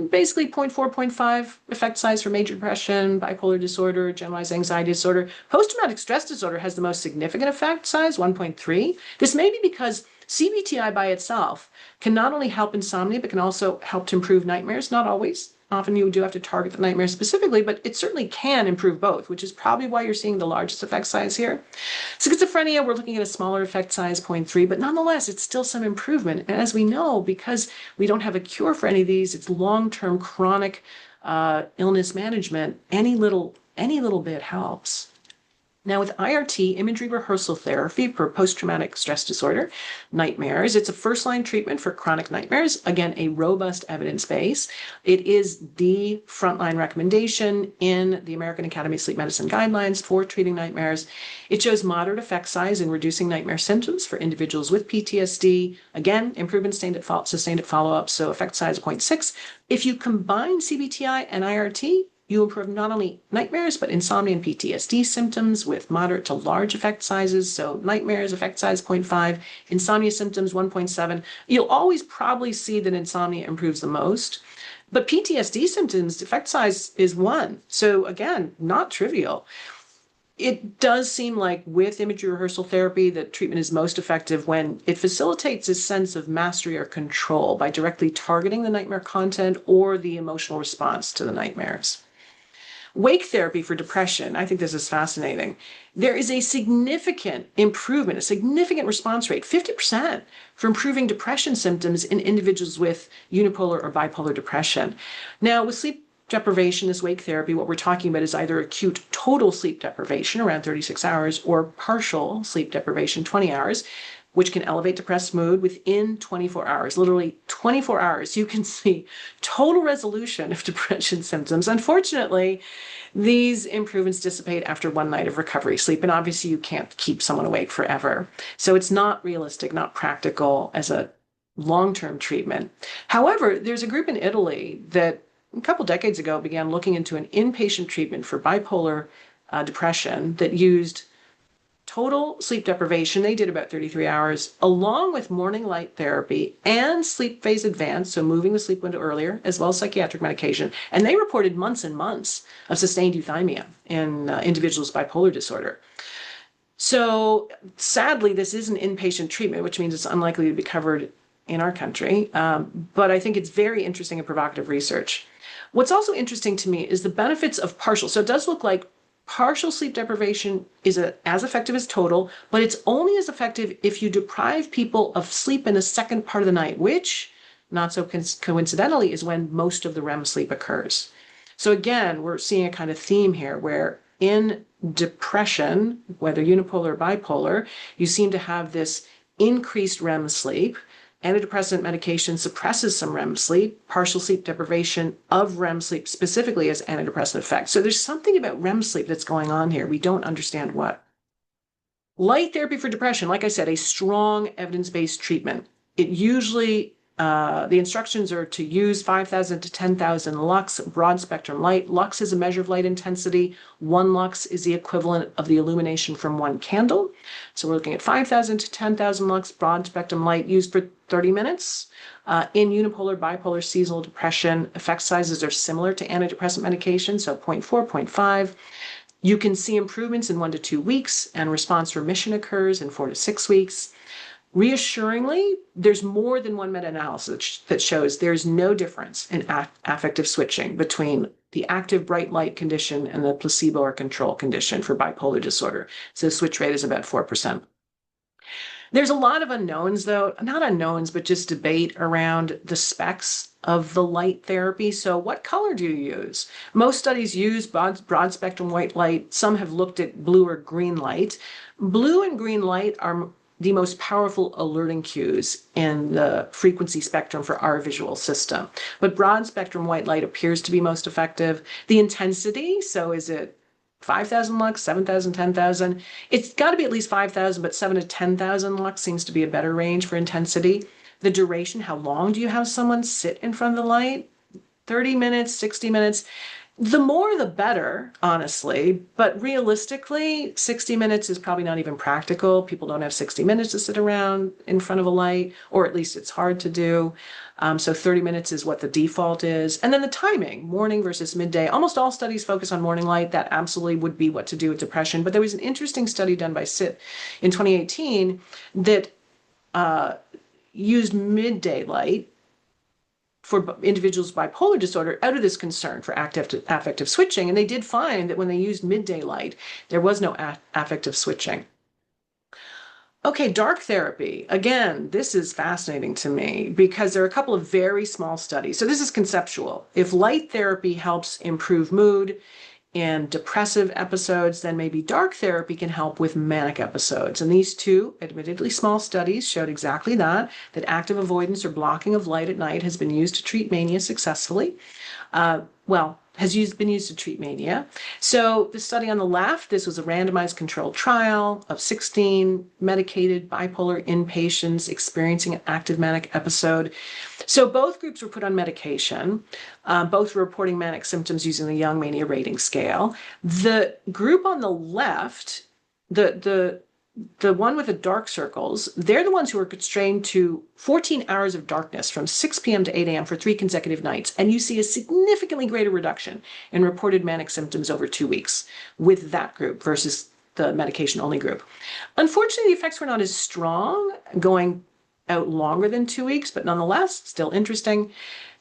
basically 0.4, 0.5 effect size for major depression, bipolar disorder, generalized anxiety disorder. Post-traumatic stress disorder has the most significant effect size, 1.3. This may be because CBTI by itself can not only help insomnia, but can also help to improve nightmares. Not always. Often you do have to target the nightmares specifically, but it certainly can improve both, which is probably why you're seeing the largest effect size here. Schizophrenia, we're looking at a smaller effect size, 0.3, but nonetheless, it's still some improvement. And as we know, because we don't have a cure for any of these, it's long-term chronic illness management. Any little bit helps. Now with IRT, imagery rehearsal therapy for post-traumatic stress disorder, nightmares, it's a first-line treatment for chronic nightmares. Again, a robust evidence base. It is the frontline recommendation in the American Academy of Sleep Medicine guidelines for treating nightmares. It shows moderate effect size in reducing nightmare symptoms for individuals with PTSD. Again, improvement sustained at follow-up, so effect size 0.6. If you combine CBTI and IRT, you improve not only nightmares, but insomnia and PTSD symptoms with moderate to large effect sizes. So nightmares, effect size 0.5, insomnia symptoms 1.7. You'll always probably see that insomnia improves the most. But PTSD symptoms, effect size is 1. So again, not trivial. It does seem like with imagery rehearsal therapy, that treatment is most effective when it facilitates a sense of mastery or control by directly targeting the nightmare content or the emotional response to the nightmares. Wake therapy for depression, I think this is fascinating. There is a significant improvement, a significant response rate, 50%, for improving depression symptoms in individuals with unipolar or bipolar depression. Now, with sleep deprivation, this wake therapy, what we're talking about is either acute total sleep deprivation, around 36 hours, or partial sleep deprivation, 20 hours, which can elevate depressed mood within 24 hours. Literally 24 hours, you can see total resolution of depression symptoms. Unfortunately, these improvements dissipate after one night of recovery sleep, and obviously you can't keep someone awake forever. So it's not realistic, not practical as a long-term treatment. However, there's a group in Italy that a couple decades ago began looking into an inpatient treatment for bipolar depression that used total sleep deprivation. They did about 33 hours, along with morning light therapy and sleep phase advance, so moving the sleep window earlier, as well as psychiatric medication. And they reported months and months of sustained euthymia in individuals with bipolar disorder. So sadly, this is an inpatient treatment, which means it's unlikely to be covered in our country. But I think it's very interesting and provocative research. What's also interesting to me is the benefits of partial. So it does look like partial sleep deprivation is as effective as total, but it's only as effective if you deprive people of sleep in the second part of the night, which, not so coincidentally, is when most of the REM sleep occurs. So again, we're seeing a kind of theme here where in depression, whether unipolar or bipolar, you seem to have this increased REM sleep. Antidepressant medication suppresses some REM sleep. Partial sleep deprivation of REM sleep specifically has antidepressant effects. So there's something about REM sleep that's going on here. We don't understand what. Light therapy for depression, like I said, a strong evidence-based treatment. It usually, the instructions are to use 5,000 to 10,000 lux, broad spectrum light. Lux is a measure of light intensity. 1 lux is the equivalent of the illumination from 1 candle. So we're looking at 5,000 to 10,000 lux, broad spectrum light used for 30 minutes. In unipolar, bipolar, seasonal depression, effect sizes are similar to antidepressant medication, so 0.4, 0.5. You can see improvements in 1 to 2 weeks, and response remission occurs in 4 to 6 weeks. Reassuringly, there's more than one meta-analysis that shows there's no difference in affective switching between the active bright light condition and the placebo or control condition for bipolar disorder. So the switch rate is about 4%. There's a lot of unknowns, though, not unknowns, but just debate around the specs of the light therapy. So what color do you use? Most studies use broad spectrum white light. Some have looked at blue or green light. Blue and green light are the most powerful alerting cues in the frequency spectrum for our visual system. But broad spectrum white light appears to be most effective. The intensity, so is it 5,000 lux, 7,000, 10,000? It's got to be at least 5,000, but 7 to 10,000 lux seems to be a better range for intensity. The duration, how long do you have someone sit in front of the light? 30 minutes, 60 minutes. The more the better, honestly, but realistically, 60 minutes is probably not even practical. People don't have 60 minutes to sit around in front of a light, or at least it's hard to do. So 30 minutes is what the default is. And then the timing, morning versus midday. Almost all studies focus on morning light. That absolutely would be what to do with depression. But there was an interesting study done by SIT in 2018 that used midday light for individuals with bipolar disorder out of this concern for affective switching. And they did find that when they used midday light, there was no affective switching. Okay, dark therapy. Again, this is fascinating to me because there are a couple of very small studies. So this is conceptual. If light therapy helps improve mood in depressive episodes, then maybe dark therapy can help with manic episodes. And these two, admittedly small studies, showed exactly that active avoidance or blocking of light at night has been used to treat mania successfully. Been used to treat mania. So the study on the left, this was a randomized controlled trial of 16 medicated bipolar inpatients experiencing an active manic episode. So both groups were put on medication. Both were reporting manic symptoms using the Young Mania Rating Scale. The group on the left, the one with the dark circles, they're the ones who are constrained to 14 hours of darkness from 6 p.m. to 8 a.m. for 3 consecutive nights. And you see a significantly greater reduction in reported manic symptoms over 2 weeks with that group versus the medication-only group. Unfortunately, the effects were not as strong going out longer than 2 weeks, but nonetheless, still interesting.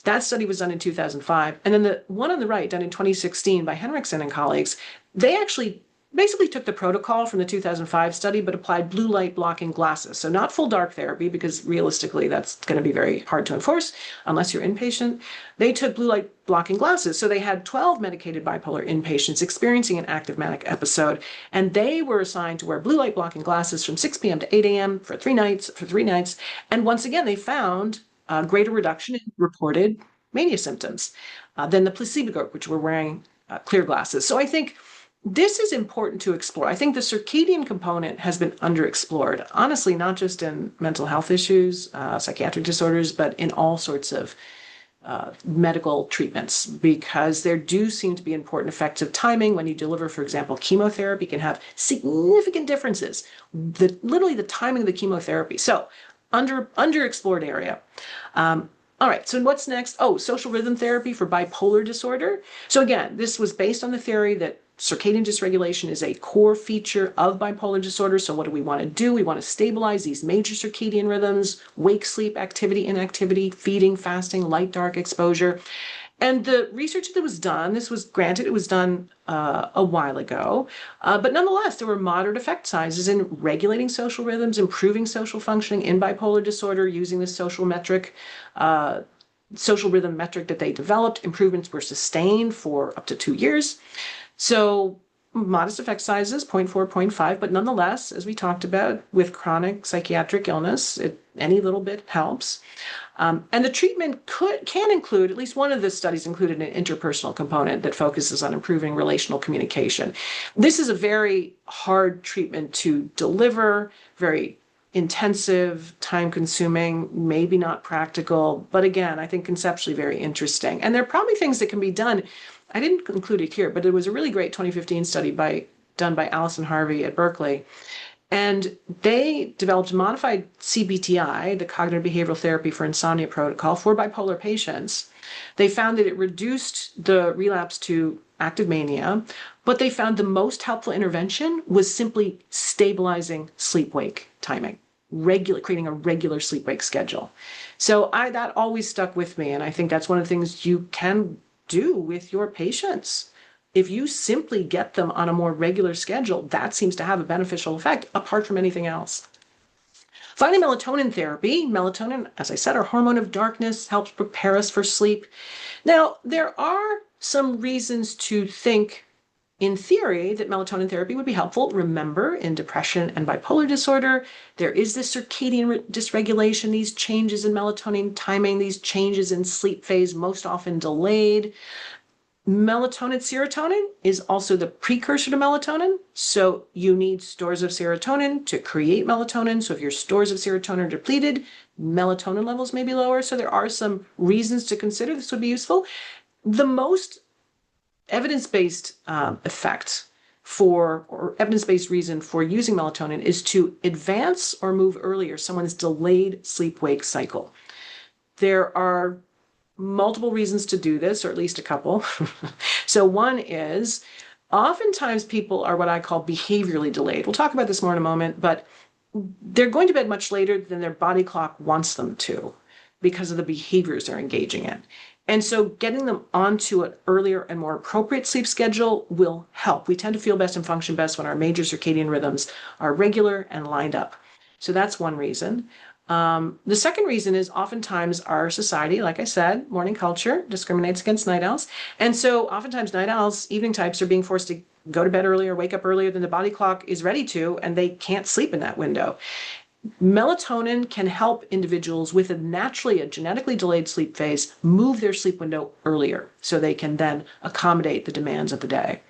That study was done in 2005. And then the one on the right, done in 2016 by Henriksen and colleagues, they actually basically took the protocol from the 2005 study, but applied blue light blocking glasses. So not full dark therapy, because realistically, that's going to be very hard to enforce unless you're inpatient. They took blue light blocking glasses. So they had 12 medicated bipolar inpatients experiencing an active manic episode, and they were assigned to wear blue light blocking glasses from 6 p.m. to 8 a.m. for 3 nights. And once again, they found a greater reduction in reported mania symptoms than the placebo group, which were wearing clear glasses. So I think this is important to explore. I think the circadian component has been underexplored, honestly, not just in mental health issues, psychiatric disorders, but in all sorts of medical treatments, because there do seem to be important effects of timing. When you deliver, for example, chemotherapy can have significant differences, literally the timing of the chemotherapy. So underexplored area. All right, so what's next? Oh, social rhythm therapy for bipolar disorder. So again, this was based on the theory that circadian dysregulation is a core feature of bipolar disorder. So what do we want to do? We want to stabilize these major circadian rhythms: wake, sleep, activity, inactivity, feeding, fasting, light, dark exposure. And the research that was done, it was done a while ago, but nonetheless, there were moderate effect sizes in regulating social rhythms, improving social functioning in bipolar disorder using this social rhythm metric that they developed. Improvements were sustained for up to 2 years. So modest effect sizes, 0.4, 0.5, but nonetheless, as we talked about, with chronic psychiatric illness, any little bit helps. And the treatment can include, at least one of the studies included an interpersonal component that focuses on improving relational communication. This is a very hard treatment to deliver, very intensive, time-consuming, maybe not practical, but again, I think conceptually very interesting. And there are probably things that can be done. I didn't include it here, but it was a really great 2015 study done by Allison Harvey at Berkeley. And they developed a modified CBTI, the cognitive behavioral therapy for insomnia protocol, for bipolar patients. They found that it reduced the relapse to active mania, but they found the most helpful intervention was simply stabilizing sleep-wake timing. creating a regular sleep-wake schedule. So that always stuck with me. And I think that's one of the things you can do with your patients. If you simply get them on a more regular schedule, that seems to have a beneficial effect apart from anything else. Finally, melatonin therapy. Melatonin, as I said, our hormone of darkness, helps prepare us for sleep. Now, there are some reasons to think, in theory, that melatonin therapy would be helpful. Remember, in depression and bipolar disorder, there is this circadian dysregulation, these changes in melatonin timing, these changes in sleep phase, most often delayed. Melatonin, serotonin is also the precursor to melatonin. So you need stores of serotonin to create melatonin. So if your stores of serotonin are depleted, melatonin levels may be lower. So there are some reasons to consider this would be useful. The most evidence-based effect or evidence-based reason for using melatonin is to advance or move earlier someone's delayed sleep-wake cycle. There are multiple reasons to do this, or at least a couple. So one is oftentimes people are what I call behaviorally delayed. We'll talk about this more in a moment, but they're going to bed much later than their body clock wants them to because of the behaviors they're engaging in. And so getting them onto an earlier and more appropriate sleep schedule will help. We tend to feel best and function best when our major circadian rhythms are regular and lined up. So that's one reason. The second reason is oftentimes our society, like I said, morning culture discriminates against night owls. And so oftentimes night owls, evening types, are being forced to go to bed earlier, wake up earlier than the body clock is ready to, and they can't sleep in that window. Melatonin can help individuals with a genetically delayed sleep phase move their sleep window earlier so they can then accommodate the demands of the day.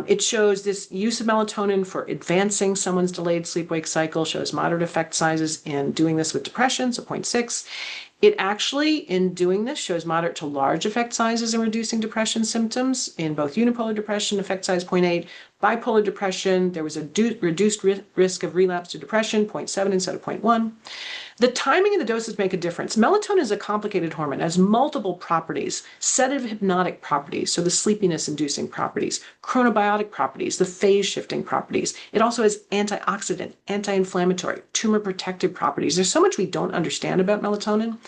It shows this use of melatonin for advancing someone's delayed sleep-wake cycle, shows moderate effect sizes in doing this with depression, so 0.6. It actually, in doing this, shows moderate to large effect sizes in reducing depression symptoms in both unipolar depression, effect size 0.8, bipolar depression, there was a reduced risk of relapse to depression, 0.7 instead of 0.1. The timing and the doses make a difference. Melatonin is a complicated hormone, has multiple properties, sedative hypnotic properties, so the sleepiness-inducing properties, chronobiotic properties, the phase-shifting properties. It also has antioxidant, anti-inflammatory, tumor-protective properties. There's so much we don't understand about melatonin,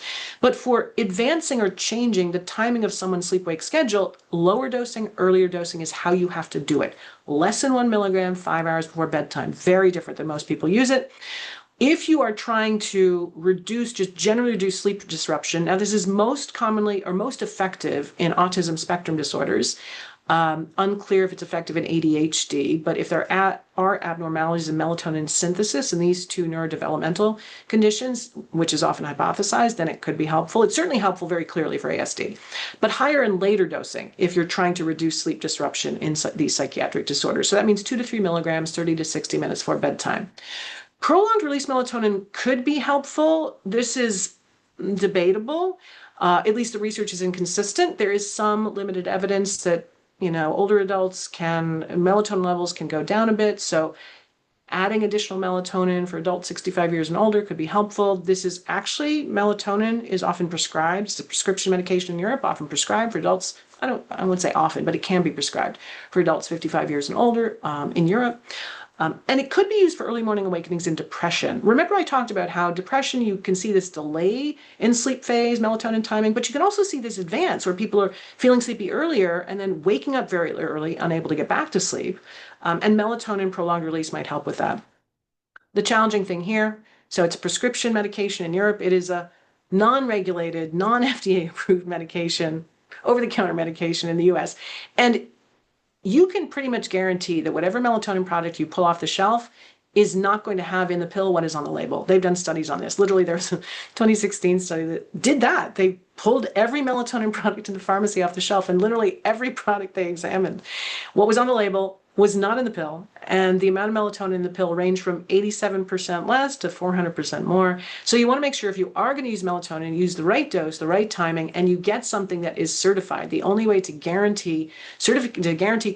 but for advancing or changing the timing of someone's sleep-wake schedule, lower dosing, earlier dosing is how you have to do it. Less than 1 milligram, 5 hours before bedtime. Very different than most people use it. If you are trying to just generally reduce sleep disruption, now this is most commonly or most effective in autism spectrum disorders. Unclear if it's effective in ADHD, but if there are abnormalities in melatonin synthesis in these two neurodevelopmental conditions, which is often hypothesized, then it could be helpful. It's certainly helpful very clearly for ASD, but higher and later dosing if you're trying to reduce sleep disruption in these psychiatric disorders. So that means 2 to 3 milligrams, 30 to 60 minutes before bedtime. Prolonged release melatonin could be helpful. This is debatable. At least the research is inconsistent. There is some limited evidence that older adults melatonin levels can go down a bit. So adding additional melatonin for adults 65 years and older could be helpful. This is actually, melatonin is often prescribed. It's a prescription medication in Europe, often prescribed for adults. I wouldn't say often, but it can be prescribed for adults 55 years and older in Europe. And it could be used for early morning awakenings in depression. Remember I talked about how depression, you can see this delay in sleep phase, melatonin timing, but you can also see this advance where people are feeling sleepy earlier and then waking up very early, unable to get back to sleep. And melatonin prolonged release might help with that. The challenging thing here, so it's a prescription medication in Europe. It is a non-regulated, non-FDA approved medication, over-the-counter medication in the US. And you can pretty much guarantee that whatever melatonin product you pull off the shelf is not going to have in the pill what is on the label. They've done studies on this. Literally, there's a 2016 study that did that. They pulled every melatonin product in the pharmacy off the shelf, and literally every product they examined, what was on the label was not in the pill, and the amount of melatonin in the pill ranged from 87% less to 400% more. So you want to make sure if you are going to use melatonin, use the right dose, the right timing, and you get something that is certified. The only way to guarantee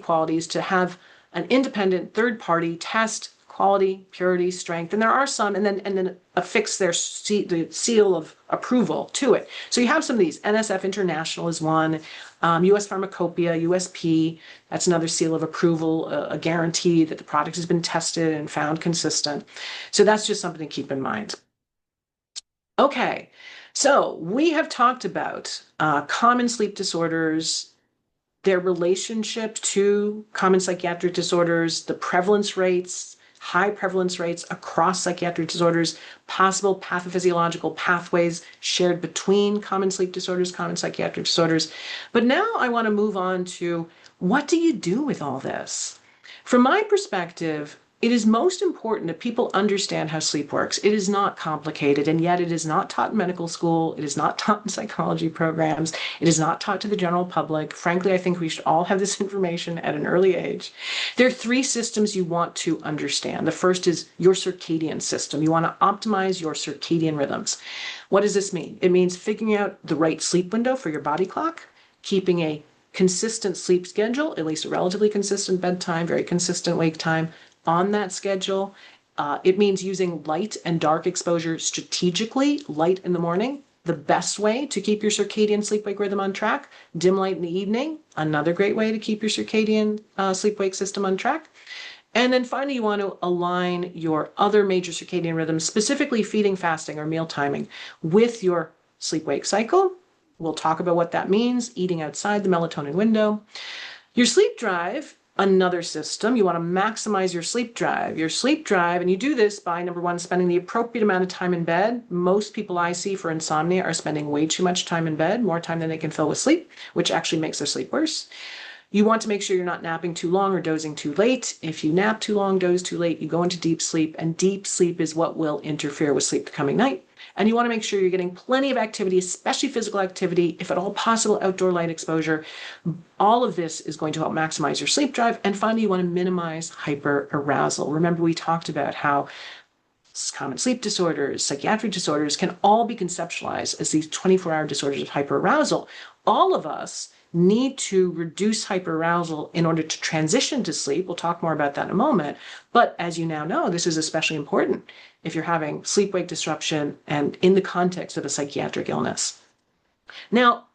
quality is to have an independent third-party test quality, purity, strength, and there are some, and then affix the seal of approval to it. So you have some of these. NSF International is one, US Pharmacopoeia, USP, that's another seal of approval, a guarantee that the product has been tested and found consistent. So that's just something to keep in mind. Okay, so we have talked about common sleep disorders, their relationship to common psychiatric disorders, the prevalence rates, high prevalence rates across psychiatric disorders, possible pathophysiological pathways shared between common sleep disorders, common psychiatric disorders. But now I want to move on to, what do you do with all this? From my perspective, it is most important that people understand how sleep works. It is not complicated, and yet it is not taught in medical school. It is not taught in psychology programs. It is not taught to the general public. Frankly, I think we should all have this information at an early age. There are three systems you want to understand. The first is your circadian system. You want to optimize your circadian rhythms. What does this mean? It means figuring out the right sleep window for your body clock, keeping a consistent sleep schedule, at least a relatively consistent bedtime, very consistent wake time, on that schedule. It means using light and dark exposure strategically. Light in the morning, the best way to keep your circadian sleep-wake rhythm on track. Dim light in the evening, another great way to keep your circadian sleep-wake system on track. And then finally, you want to align your other major circadian rhythms, specifically feeding, fasting, or meal timing, with your sleep-wake cycle. We'll talk about what that means, eating outside the melatonin window. Your sleep drive, another system. You want to maximize your sleep drive. Your sleep drive, and you do this by, number one, spending the appropriate amount of time in bed. Most people I see for insomnia are spending way too much time in bed, more time than they can fill with sleep, which actually makes their sleep worse. You want to make sure you're not napping too long or dozing too late. If you nap too long, doze too late, you go into deep sleep, and deep sleep is what will interfere with sleep the coming night. And you want to make sure you're getting plenty of activity, especially physical activity, if at all possible, outdoor light exposure. All of this is going to help maximize your sleep drive. And finally, you want to minimize hyperarousal. Remember, we talked about how common sleep disorders, psychiatric disorders can all be conceptualized as these 24-hour disorders of hyperarousal. All of us need to reduce hyperarousal in order to transition to sleep. We'll talk more about that in a moment. But as you now know, this is especially important if you're having sleep-wake disruption and in the context of a psychiatric illness. Now,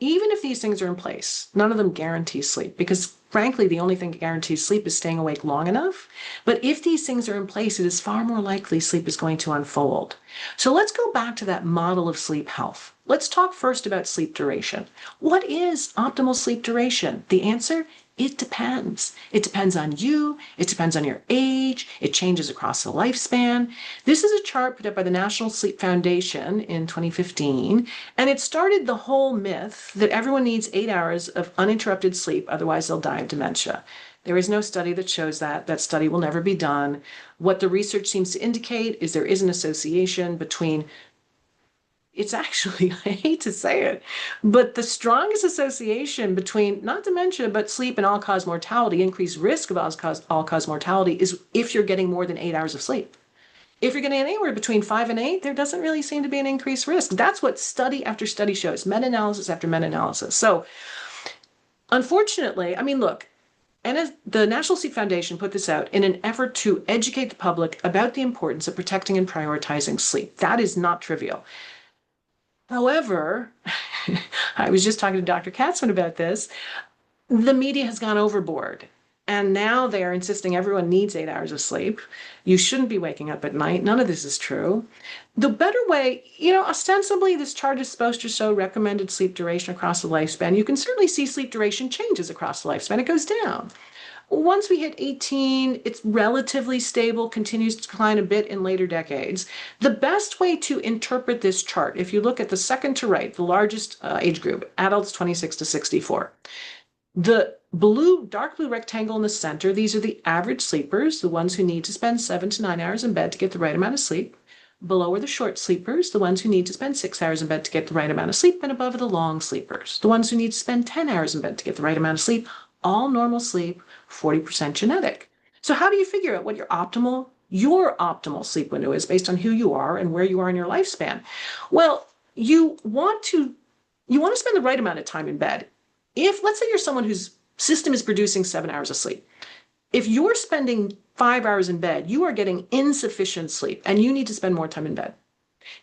even if these things are in place, none of them guarantee sleep, because frankly, the only thing that guarantees sleep is staying awake long enough. But if these things are in place, it is far more likely sleep is going to unfold. So let's go back to that model of sleep health. Let's talk first about sleep duration. What is optimal sleep duration? The answer? It depends. It depends on you. It depends on your age. It changes across the lifespan. This is a chart put up by the National Sleep Foundation in 2015, and it started the whole myth that everyone needs 8 hours of uninterrupted sleep, otherwise they'll die of dementia. There is no study that shows that. That study will never be done. What the research seems to indicate is there is an association between, it's actually, I hate to say it, but the strongest association between not dementia, but sleep and all-cause mortality, increased risk of all-cause mortality, is if you're getting more than 8 hours of sleep. If you're getting anywhere between 5 and 8, there doesn't really seem to be an increased risk. That's what study after study shows, meta-analysis after meta-analysis. So unfortunately, I mean, look, and as the National Sleep Foundation put this out in an effort to educate the public about the importance of protecting and prioritizing sleep. That is not trivial. However, I was just talking to Dr. Katzman about this. The media has gone overboard, and now they are insisting everyone needs 8 hours of sleep. You shouldn't be waking up at night. None of this is true. The better way, ostensibly this chart is supposed to show recommended sleep duration across the lifespan. You can certainly see sleep duration changes across the lifespan. It goes down. Once we hit 18, it's relatively stable, continues to decline a bit in later decades. The best way to interpret this chart, if you look at the second to right, the largest age group, adults 26 to 64, the dark blue rectangle in the center, these are the average sleepers, the ones who need to spend 7 to 9 hours in bed to get the right amount of sleep. Below are the short sleepers, the ones who need to spend 6 hours in bed to get the right amount of sleep, and above are the long sleepers, the ones who need to spend 10 hours in bed to get the right amount of sleep. All normal sleep, 40% genetic. So how do you figure out what your optimal sleep window is based on who you are and where you are in your lifespan? Well, you want to spend the right amount of time in bed. If, let's say you're someone whose system is producing 7 hours of sleep, If you're spending 5 hours in bed, you are getting insufficient sleep and you need to spend more time in bed.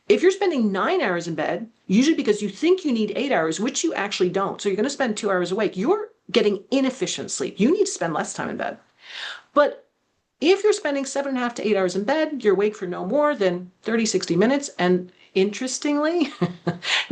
If you're spending 9 hours in bed, usually because you think you need 8 hours, which you actually don't, so you're going to spend 2 hours awake, you're getting inefficient sleep. You need to spend less time in bed. But if you're spending 7.5 to 8 hours in bed, you're awake for no more than 30, 60 minutes. And interestingly,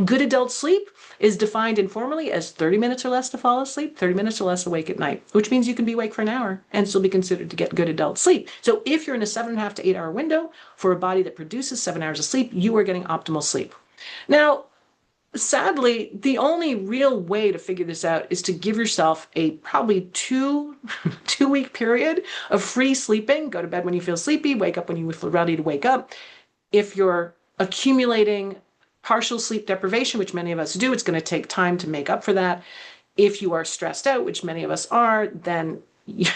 good adult sleep is defined informally as 30 minutes or less to fall asleep, 30 minutes or less awake at night, which means you can be awake for an hour and still be considered to get good adult sleep. So if you're in a 7.5 to 8 hour window for a body that produces 7 hours of sleep, you are getting optimal sleep. Now, sadly, the only real way to figure this out is to give yourself a probably two-week period of free sleeping. Go to bed when you feel sleepy, wake up when you feel ready to wake up. If you're accumulating partial sleep deprivation, which many of us do, it's going to take time to make up for that. If you are stressed out, which many of us are, then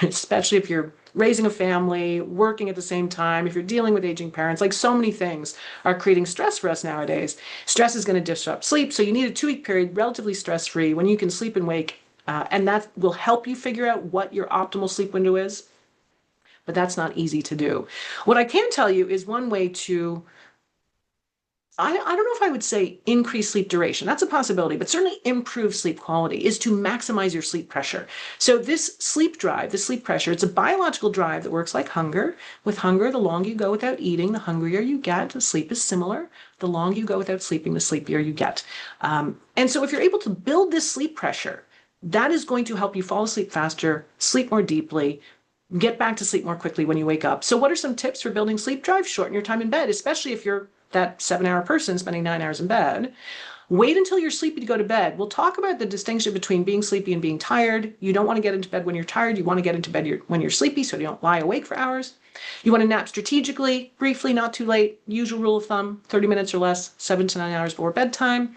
especially if you're raising a family, working at the same time, if you're dealing with aging parents, like so many things are creating stress for us nowadays. Stress is going to disrupt sleep. So you need a 2-week period, relatively stress-free, when you can sleep and wake, and that will help you figure out what your optimal sleep window is. But that's not easy to do. What I can tell you is one way to I don't know if I would say increase sleep duration. That's a possibility, but certainly improve sleep quality is to maximize your sleep pressure. So this sleep drive, the sleep pressure, it's a biological drive that works like hunger. With hunger, the longer you go without eating, the hungrier you get. The sleep is similar. The longer you go without sleeping, the sleepier you get. And so if you're able to build this sleep pressure, that is going to help you fall asleep faster, sleep more deeply, get back to sleep more quickly when you wake up. So what are some tips for building sleep drive? Shorten your time in bed, especially if you're that 7 hour person spending 9 hours in bed. Wait until you're sleepy to go to bed. We'll talk about the distinction between being sleepy and being tired. You don't want to get into bed when you're tired. You want to get into bed when you're sleepy so you don't lie awake for hours. You want to nap strategically, briefly, not too late. Usual rule of thumb, 30 minutes or less, 7 to 9 hours before bedtime.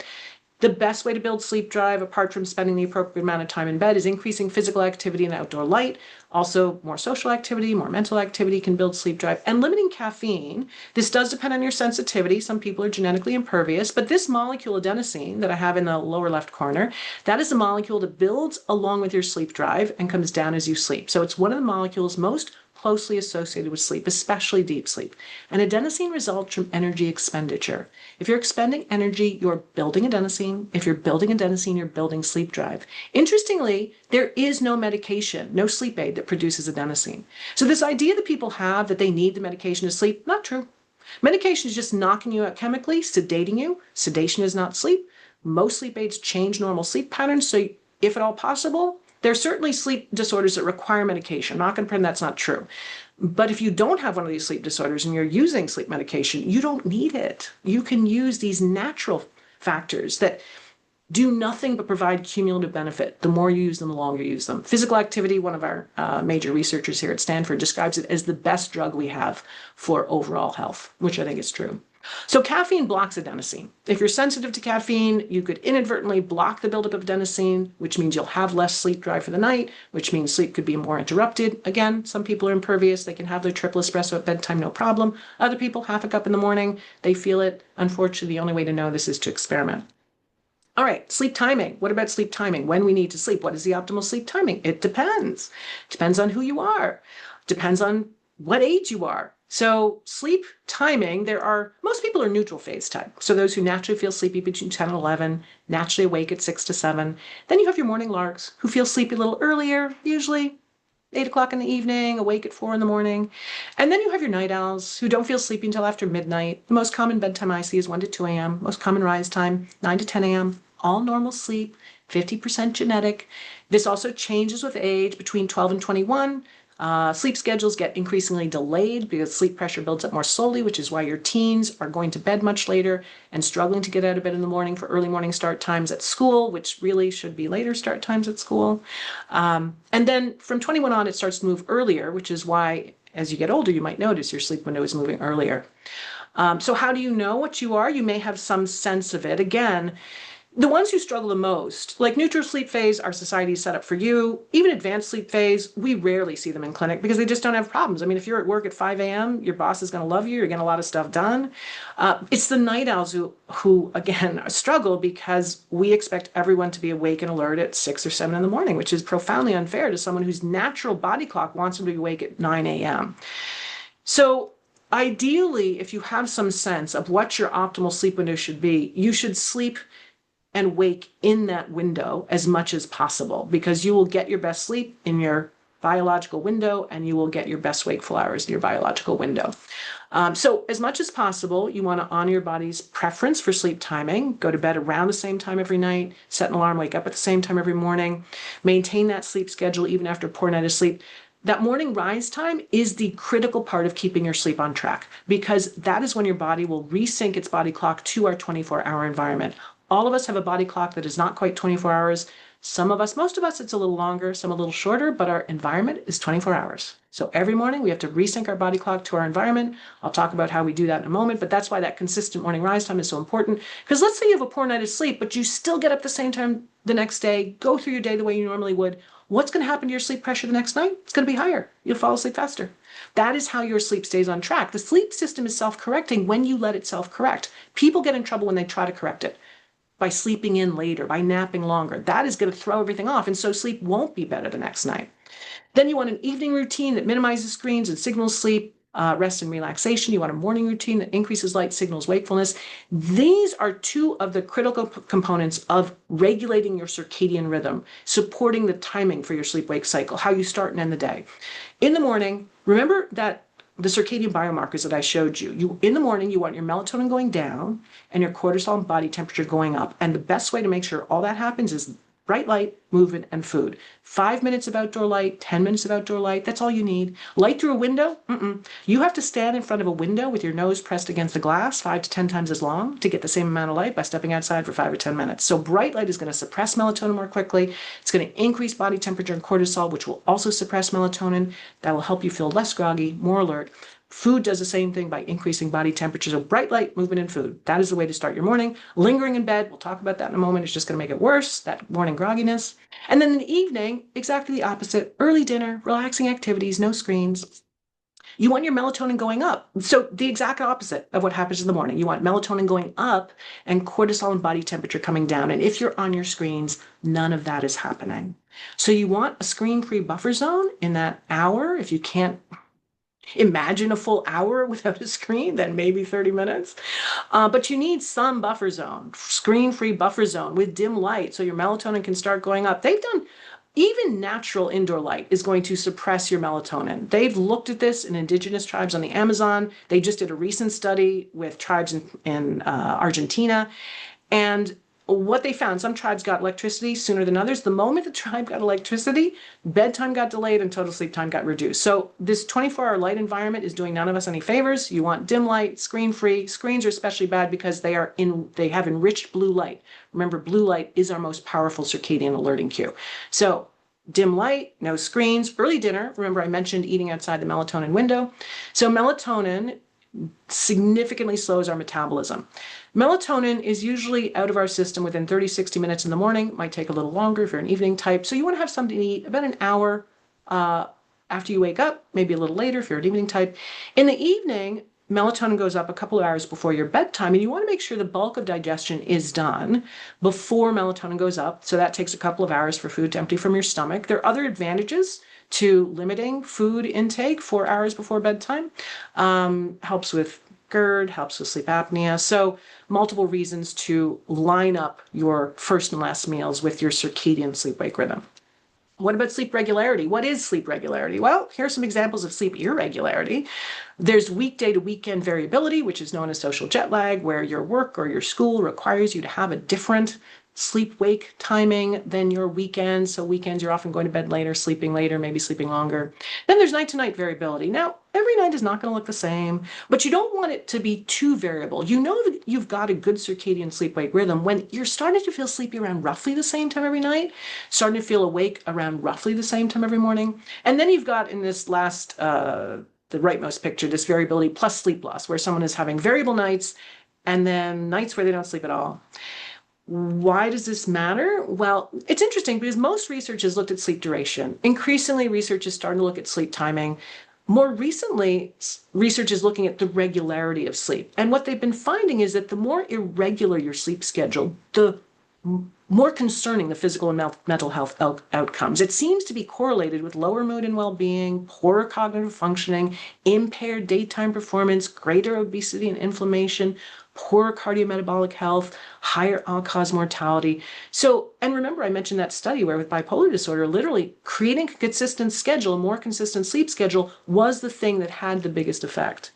The best way to build sleep drive, apart from spending the appropriate amount of time in bed, is increasing physical activity and outdoor light. Also, more social activity, more mental activity can build sleep drive. And limiting caffeine. This does depend on your sensitivity. Some people are genetically impervious, but this molecule, adenosine, that I have in the lower left corner, that is a molecule that builds along with your sleep drive and comes down as you sleep. So it's one of the molecules most closely associated with sleep, especially deep sleep. And adenosine results from energy expenditure. If you're expending energy, you're building adenosine. If you're building adenosine, you're building sleep drive. Interestingly, there is no medication, no sleep aid that produces adenosine. So this idea that people have that they need the medication to sleep, not true. Medication is just knocking you out chemically, sedating you. Sedation is not sleep. Most sleep aids change normal sleep patterns. So if at all possible, there are certainly sleep disorders that require medication. I'm not going to pretend that's not true. But if you don't have one of these sleep disorders and you're using sleep medication, you don't need it. You can use these natural factors that do nothing but provide cumulative benefit. The more you use them, the longer you use them. Physical activity, one of our major researchers here at Stanford describes it as the best drug we have for overall health, which I think is true. So caffeine blocks adenosine. If you're sensitive to caffeine, you could inadvertently block the buildup of adenosine, which means you'll have less sleep drive for the night, which means sleep could be more interrupted. Again, some people are impervious. They can have their triple espresso at bedtime, no problem. Other people, half a cup in the morning, they feel it. Unfortunately, the only way to know this is to experiment. All right, sleep timing. What about sleep timing? When we need to sleep, what is the optimal sleep timing? It depends. Depends on who you are. Depends on what age you are. So sleep timing, most people are neutral phase type. So those who naturally feel sleepy between 10 and 11, naturally awake at 6 to 7. Then you have your morning larks who feel sleepy a little earlier, usually 8 o'clock in the evening, awake at 4 in the morning. And then you have your night owls who don't feel sleepy until after midnight. The most common bedtime I see is 1 to 2 a.m. Most common rise time, 9 to 10 a.m. All normal sleep, 50% genetic. This also changes with age between 12 and 21. Sleep schedules get increasingly delayed because sleep pressure builds up more slowly, which is why your teens are going to bed much later and struggling to get out of bed in the morning for early morning start times at school, which really should be later start times at school. And then from 21 on, it starts to move earlier, which is why as you get older, you might notice your sleep window is moving earlier. So how do you know what you are? You may have some sense of it. Again, The ones who struggle the most, like neutral sleep phase, our society is set up for you. Even advanced sleep phase, we rarely see them in clinic because they just don't have problems. I mean, if you're at work at 5 a.m., your boss is going to love you. You're getting a lot of stuff done. It's the night owls who, again, struggle because we expect everyone to be awake and alert at 6 or 7 in the morning, which is profoundly unfair to someone whose natural body clock wants them to be awake at 9 a.m. So ideally, if you have some sense of what your optimal sleep window should be, you should sleep and wake in that window as much as possible because you will get your best sleep in your biological window and you will get your best wakeful hours in your biological window. So as much as possible, you want to honor your body's preference for sleep timing. Go to bed around the same time every night, set an alarm, wake up at the same time every morning, maintain that sleep schedule even after a poor night of sleep. That morning rise time is the critical part of keeping your sleep on track because that is when your body will resync its body clock to our 24-hour environment. All of us have a body clock that is not quite 24 hours. Some of us, most of us, it's a little longer, some a little shorter, but our environment is 24 hours. So every morning we have to resync our body clock to our environment. I'll talk about how we do that in a moment, but that's why that consistent morning rise time is so important. Because let's say you have a poor night of sleep, but you still get up the same time the next day, go through your day the way you normally would. What's going to happen to your sleep pressure the next night? It's going to be higher. You'll fall asleep faster. That is how your sleep stays on track. The sleep system is self-correcting when you let it self-correct. People get in trouble when they try to correct it by sleeping in later, by napping longer. That is going to throw everything off, and so sleep won't be better the next night. Then you want an evening routine that minimizes screens and signals sleep, rest and relaxation. You want a morning routine that increases light, signals wakefulness. These are two of the critical components of regulating your circadian rhythm, supporting the timing for your sleep-wake cycle, how you start and end the day. In the morning, remember that the circadian biomarkers that I showed you, in the morning, you want your melatonin going down and your cortisol and body temperature going up. And the best way to make sure all that happens is bright light, movement, and food. 5 minutes of outdoor light, 10 minutes of outdoor light, that's all you need. Light through a window? You have to stand in front of a window with your nose pressed against the glass 5 to 10 times as long to get the same amount of light by stepping outside for 5 or 10 minutes. So bright light is going to suppress melatonin more quickly. It's going to increase body temperature and cortisol, which will also suppress melatonin. That will help you feel less groggy, more alert. Food does the same thing by increasing body temperature. So bright light, movement, and food. That is the way to start your morning. Lingering in bed, we'll talk about that in a moment, is just going to make it worse, that morning grogginess. And then in the evening, exactly the opposite. Early dinner, relaxing activities, no screens. You want your melatonin going up. So the exact opposite of what happens in the morning. You want melatonin going up and cortisol and body temperature coming down. And if you're on your screens, none of that is happening. So you want a screen-free buffer zone in that hour. If you can't imagine a full hour without a screen, then maybe 30 minutes. But you need some buffer zone, screen-free buffer zone with dim light so your melatonin can start going up. They've done, even natural indoor light is going to suppress your melatonin. They've looked at this in indigenous tribes on the Amazon. They just did a recent study with tribes in Argentina. And what they found, some tribes got electricity sooner than others. The moment the tribe got electricity, bedtime got delayed and total sleep time got reduced. So this 24-hour light environment is doing none of us any favors. You want dim light, screen-free. Screens are especially bad because they have enriched blue light. Remember, blue light is our most powerful circadian alerting cue. So dim light, no screens, early dinner. Remember, I mentioned eating outside the melatonin window. So melatonin significantly slows our metabolism. Melatonin is usually out of our system within 30, 60 minutes in the morning. It might take a little longer if you're an evening type. So you want to have something to eat about an hour after you wake up, maybe a little later if you're an evening type. In the evening, melatonin goes up a couple of hours before your bedtime, and you want to make sure the bulk of digestion is done before melatonin goes up. So that takes a couple of hours for food to empty from your stomach. There are other advantages to limiting food intake 4 hours before bedtime. Helps with GERD, helps with sleep apnea. So multiple reasons to line up your first and last meals with your circadian sleep-wake rhythm. What about sleep regularity? What is sleep regularity? Well, here are some examples of sleep irregularity. There's weekday to weekend variability, which is known as social jet lag, where your work or your school requires you to have a different sleep-wake timing than your weekends. So weekends, you're often going to bed later, sleeping later, maybe sleeping longer. Then there's night-to-night variability. Now, every night is not going to look the same, but you don't want it to be too variable. You know that you've got a good circadian sleep-wake rhythm when you're starting to feel sleepy around roughly the same time every night, starting to feel awake around roughly the same time every morning. And then you've got in this last, the rightmost picture, this variability plus sleep loss, where someone is having variable nights and then nights where they don't sleep at all. Why does this matter? Well, it's interesting because most research has looked at sleep duration. Increasingly, research is starting to look at sleep timing. More recently, research is looking at the regularity of sleep. And what they've been finding is that the more irregular your sleep schedule, the more concerning the physical and mental health outcomes. It seems to be correlated with lower mood and well-being, poorer cognitive functioning, impaired daytime performance, greater obesity and inflammation, poorer cardiometabolic health, higher all-cause mortality. So, and remember, I mentioned that study where with bipolar disorder, literally creating a consistent schedule, a more consistent sleep schedule was the thing that had the biggest effect.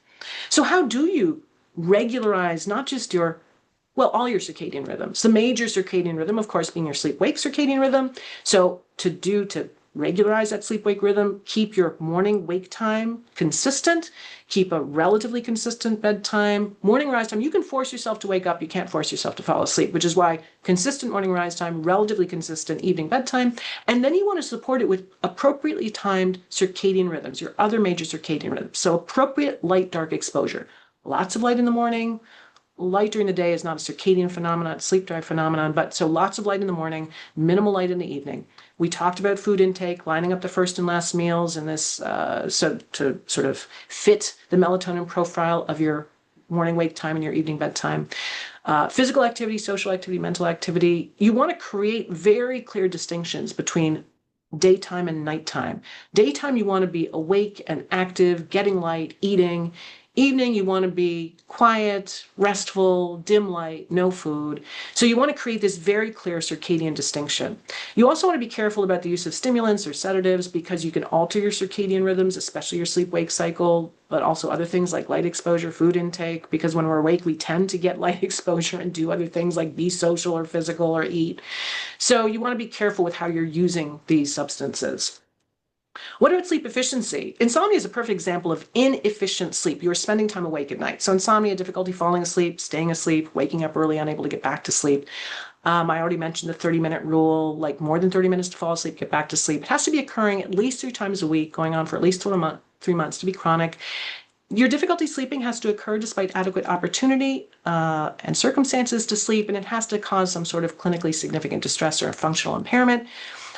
So how do you regularize not just all your circadian rhythms? The major circadian rhythm, of course, being your sleep-wake circadian rhythm. So to regularize that sleep-wake rhythm, keep your morning wake time consistent, keep a relatively consistent bedtime, morning rise time. You can force yourself to wake up. You can't force yourself to fall asleep, which is why consistent morning rise time, relatively consistent evening bedtime. And then you want to support it with appropriately timed circadian rhythms, your other major circadian rhythms. So appropriate light-dark exposure. Lots of light in the morning. Light during the day is not a circadian phenomenon, it's sleep drive phenomenon, but so lots of light in the morning, minimal light in the evening. We talked about food intake, lining up the first and last meals, and this so to sort of fit the melatonin profile of your morning wake time and your evening bedtime. Physical activity, social activity, mental activity. You want to create very clear distinctions between daytime and nighttime. Daytime, you want to be awake and active, getting light, eating. Evening, you want to be quiet, restful, dim light, no food. So you want to create this very clear circadian distinction. You also want to be careful about the use of stimulants or sedatives because you can alter your circadian rhythms, especially your sleep-wake cycle, but also other things like light exposure, food intake, because when we're awake, we tend to get light exposure and do other things like be social or physical or eat. So you want to be careful with how you're using these substances. What about sleep efficiency? Insomnia is a perfect example of inefficient sleep. You are spending time awake at night. So insomnia, difficulty falling asleep, staying asleep, waking up early, unable to get back to sleep. I already mentioned the 30-minute rule, like more than 30 minutes to fall asleep, get back to sleep. It has to be occurring at least 3 times a week, going on for at least 3 months to be chronic. Your difficulty sleeping has to occur despite adequate opportunity and circumstances to sleep, and it has to cause some sort of clinically significant distress or functional impairment.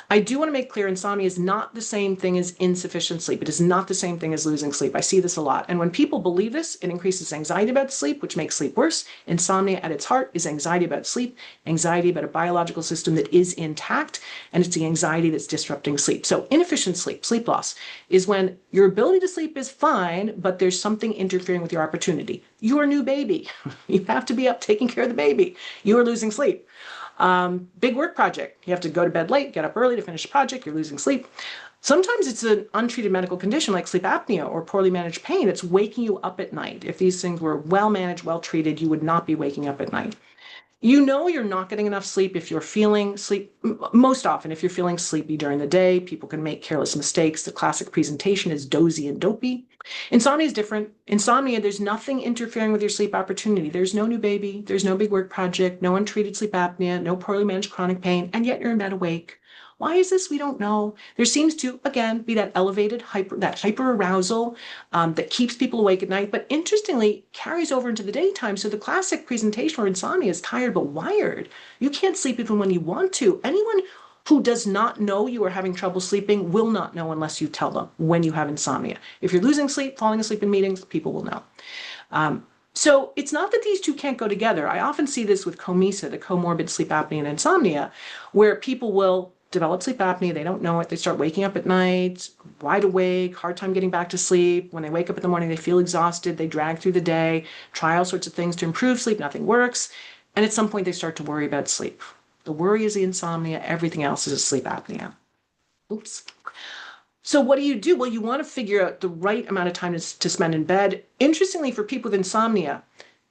I do want to make clear insomnia is not the same thing as insufficient sleep. It is not the same thing as losing sleep. I see this a lot. And when people believe this, it increases anxiety about sleep, which makes sleep worse. Insomnia at its heart is anxiety about sleep, anxiety about a biological system that is intact, and it's the anxiety that's disrupting sleep. So inefficient sleep, sleep loss, is when your ability to sleep is fine, but there's something interfering with your opportunity. You're a new baby. You have to be up taking care of the baby. You are losing sleep. Big work project. You have to go to bed late, get up early to finish the project. You're losing sleep. Sometimes it's an untreated medical condition like sleep apnea or poorly managed pain that's waking you up at night. If these things were well managed, well treated, you would not be waking up at night. You know you're not getting enough sleep if you're feeling sleep. Most often, if you're feeling sleepy during the day, people can make careless mistakes. The classic presentation is dozy and dopey. Insomnia is different. Insomnia, there's nothing interfering with your sleep opportunity. There's no new baby. There's no big work project, no untreated sleep apnea, no poorly managed chronic pain, and yet you're in bed awake. Why is this? We don't know. There seems to, again, be that elevated hyper arousal that keeps people awake at night, but interestingly carries over into the daytime. So the classic presentation for insomnia is tired but wired. You can't sleep even when you want to. Anyone who does not know you are having trouble sleeping will not know unless you tell them when you have insomnia. If you're losing sleep, falling asleep in meetings, people will know. So it's not that these two can't go together. I often see this with COMISA, the comorbid sleep apnea and insomnia, where people will develop sleep apnea, they don't know it, they start waking up at night, wide awake, hard time getting back to sleep. When they wake up in the morning, they feel exhausted, they drag through the day, try all sorts of things to improve sleep, nothing works. And at some point, they start to worry about sleep. The worry is the insomnia, everything else is a sleep apnea. Oops. So what do? Well, you want to figure out the right amount of time to spend in bed. Interestingly, for people with insomnia,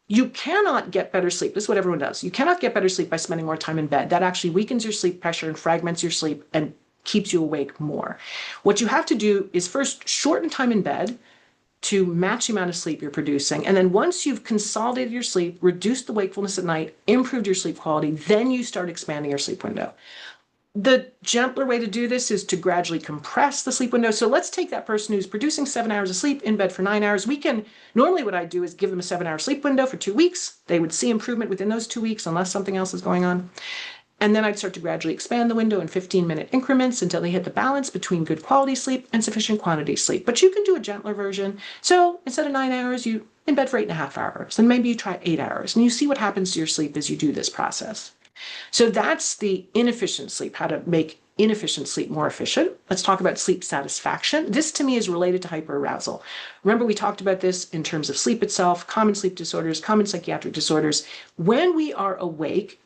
you cannot get better sleep. This is what everyone does. You cannot get better sleep by spending more time in bed. That actually weakens your sleep pressure and fragments your sleep and keeps you awake more. What you have to do is first shorten time in bed to match the amount of sleep you're producing. And then once you've consolidated your sleep, reduced the wakefulness at night, improved your sleep quality, then you start expanding your sleep window. The gentler way to do this is to gradually compress the sleep window. So let's take that person who's producing 7 hours of sleep in bed for 9 hours. Normally what I do is give them a 7 hour sleep window for 2 weeks. They would see improvement within those 2 weeks unless something else is going on. And then I'd start to gradually expand the window in 15-minute increments until they hit the balance between good quality sleep and sufficient quantity sleep. But you can do a gentler version. So instead of 9 hours, you in bed for 8.5 hours. And maybe you try 8 hours and you see what happens to your sleep as you do this process. So that's the inefficient sleep, how to make inefficient sleep more efficient. Let's talk about sleep satisfaction. This to me is related to hyperarousal. Remember, we talked about this in terms of sleep itself, common sleep disorders, common psychiatric disorders. When we are awake,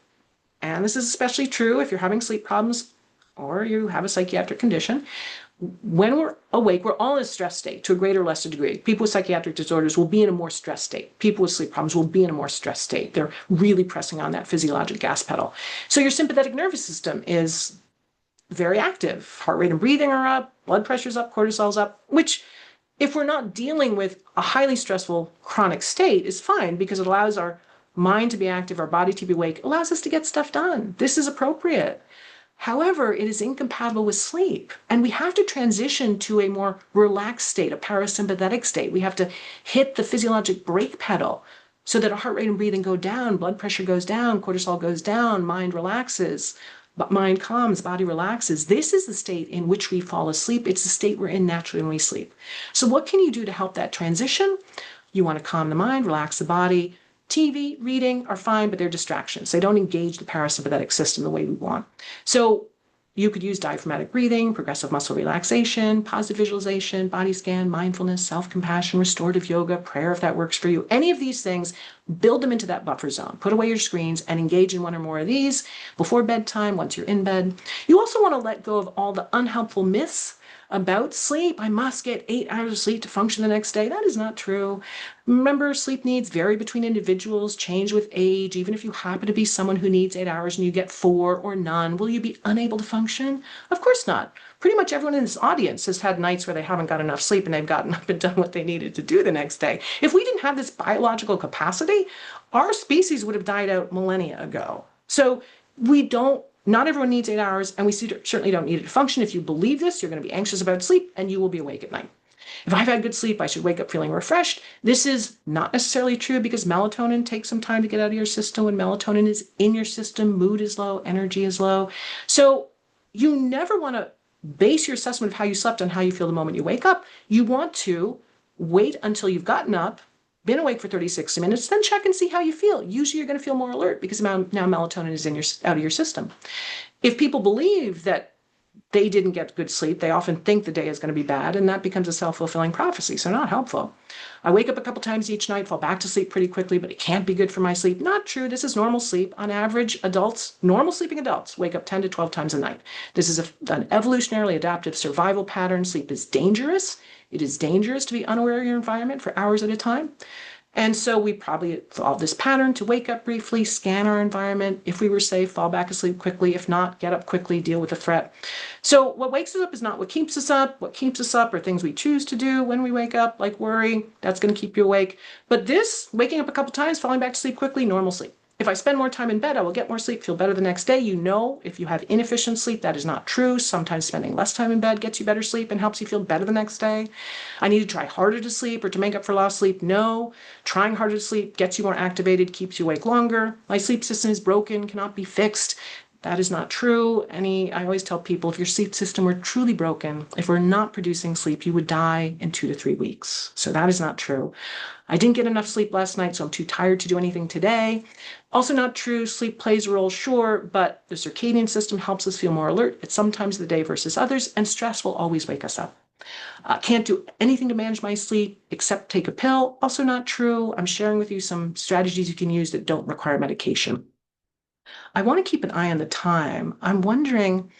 and this is especially true if you're having sleep problems or you have a psychiatric condition, when we're awake, we're all in a stress state to a greater or lesser degree. People with psychiatric disorders will be in a more stressed state. People with sleep problems will be in a more stressed state. They're really pressing on that physiologic gas pedal. So your sympathetic nervous system is very active. Heart rate and breathing are up, blood pressure's up, cortisol's up, which if we're not dealing with a highly stressful chronic state is fine because it allows our mind to be active, our body to be awake, allows us to get stuff done. This is appropriate. However, it is incompatible with sleep, and we have to transition to a more relaxed state, a parasympathetic state. We have to hit the physiologic brake pedal so that our heart rate and breathing go down, blood pressure goes down, cortisol goes down, mind relaxes, mind calms, body relaxes. This is the state in which we fall asleep. It's the state we're in naturally when we sleep. So what can you do to help that transition? You want to calm the mind, relax the body. TV, reading are fine, but they're distractions. They don't engage the parasympathetic system the way we want. So you could use diaphragmatic breathing, progressive muscle relaxation, positive visualization, body scan, mindfulness, self-compassion, restorative yoga, prayer if that works for you. Any of these things, build them into that buffer zone. Put away your screens and engage in one or more of these before bedtime, once you're in bed. You also want to let go of all the unhelpful myths about sleep. I must get 8 hours of sleep to function the next day. That is not true. Remember, sleep needs vary between individuals, change with age. Even if you happen to be someone who needs 8 hours and you get 4 or none, will you be unable to function? Of course not. Pretty much everyone in this audience has had nights where they haven't got enough sleep and they've gotten up and done what they needed to do the next day. If we didn't have this biological capacity, our species would have died out millennia ago. So not everyone needs 8 hours, and we certainly don't need it to function. If you believe this, you're going to be anxious about sleep, and you will be awake at night. If I've had good sleep, I should wake up feeling refreshed. This is not necessarily true because melatonin takes some time to get out of your system. When melatonin is in your system, mood is low, energy is low. So you never want to base your assessment of how you slept on how you feel the moment you wake up. You want to wait until you've gotten up, been awake for 30, 60 minutes, then check and see how you feel. Usually you're going to feel more alert because now melatonin is out of your system. If people believe that they didn't get good sleep, they often think the day is going to be bad, and that becomes a self-fulfilling prophecy, so not helpful. I wake up a couple times each night, fall back to sleep pretty quickly, but it can't be good for my sleep. Not true. This is normal sleep. On average, normal sleeping adults, wake up 10 to 12 times a night. This is an evolutionarily adaptive survival pattern. Sleep is dangerous. It is dangerous to be unaware of your environment for hours at a time. And so we probably follow this pattern to wake up briefly, scan our environment. If we were safe, fall back asleep quickly. If not, get up quickly, deal with the threat. So what wakes us up is not what keeps us up. What keeps us up are things we choose to do when we wake up, like worry. That's going to keep you awake. But this, waking up a couple times, falling back to sleep quickly, normal sleep. If I spend more time in bed, I will get more sleep, feel better the next day. You know, if you have inefficient sleep, that is not true. Sometimes spending less time in bed gets you better sleep and helps you feel better the next day. I need to try harder to sleep or to make up for lost sleep. No. Trying harder to sleep gets you more activated, keeps you awake longer. My sleep system is broken, cannot be fixed. That is not true. I always tell people, if your sleep system were truly broken, if we're not producing sleep, you would die in 2 to 3 weeks. So that is not true. I didn't get enough sleep last night, so I'm too tired to do anything today. Also not true. Sleep plays a role, sure, but the circadian system helps us feel more alert at some times of the day versus others, and stress will always wake us up. Can't do anything to manage my sleep except take a pill. Also not true. I'm sharing with you some strategies you can use that don't require medication. I want to keep an eye on the time. I'm wondering,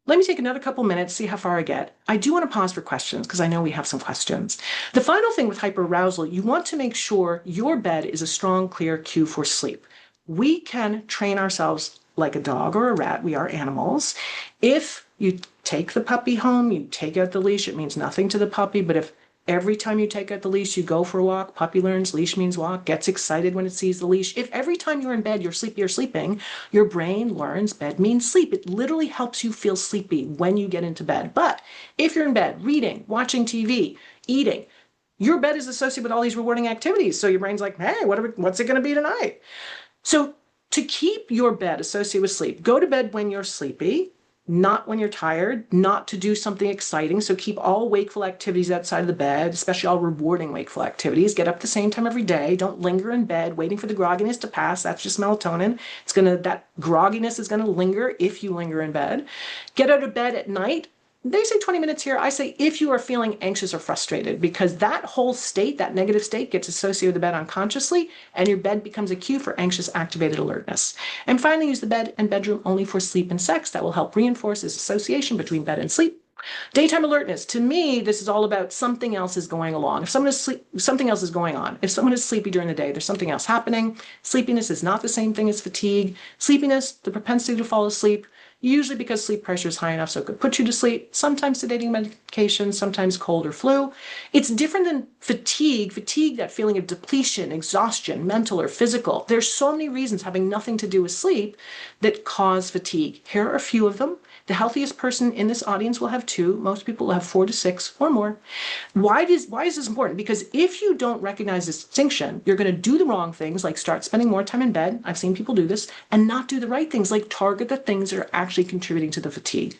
let me take another couple minutes, see how far I get. I do want to pause for questions because I know we have some questions. The final thing with hyperarousal, you want to make sure your bed is a strong, clear cue for sleep. We can train ourselves like a dog or a rat. We are animals. If you take the puppy home, you take out the leash, it means nothing to the puppy. But if Every time you take out the leash, you go for a walk. Puppy learns leash means walk, gets excited when it sees the leash. If every time you're in bed, you're sleeping, your brain learns bed means sleep. It literally helps you feel sleepy when you get into bed. But if you're in bed, reading, watching TV, eating, your bed is associated with all these rewarding activities. So your brain's like, hey, what's it going to be tonight? So to keep your bed associated with sleep, go to bed when you're sleepy, not when you're tired, not to do something exciting. So keep all wakeful activities outside of the bed, especially all rewarding wakeful activities. Get up at the same time every day. Don't linger in bed waiting for the grogginess to pass. That's just melatonin. That grogginess is gonna linger if you linger in bed. Get out of bed at night. They say 20 minutes here. I say if you are feeling anxious or frustrated, because that whole state, that negative state, gets associated with the bed unconsciously, and your bed becomes a cue for anxious activated alertness. And finally, use the bed and bedroom only for sleep and sex. That will help reinforce this association between bed and sleep. Daytime alertness. To me, this is all about something else is going along. If someone is something else is going on. If someone is sleepy during the day, there's something else happening. Sleepiness is not the same thing as fatigue. Sleepiness, the propensity to fall asleep, usually because sleep pressure is high enough so it could put you to sleep, sometimes sedating medication, sometimes cold or flu. It's different than fatigue. Fatigue, that feeling of depletion, exhaustion, mental or physical. There's so many reasons having nothing to do with sleep that cause fatigue. Here are a few of them. The healthiest person in this audience will have two. Most people will have 4 to 6 or more. Why is this important? Because if you don't recognize this distinction, you're going to do the wrong things, like start spending more time in bed. I've seen people do this, and not do the right things, like target the things that are actually contributing to the fatigue.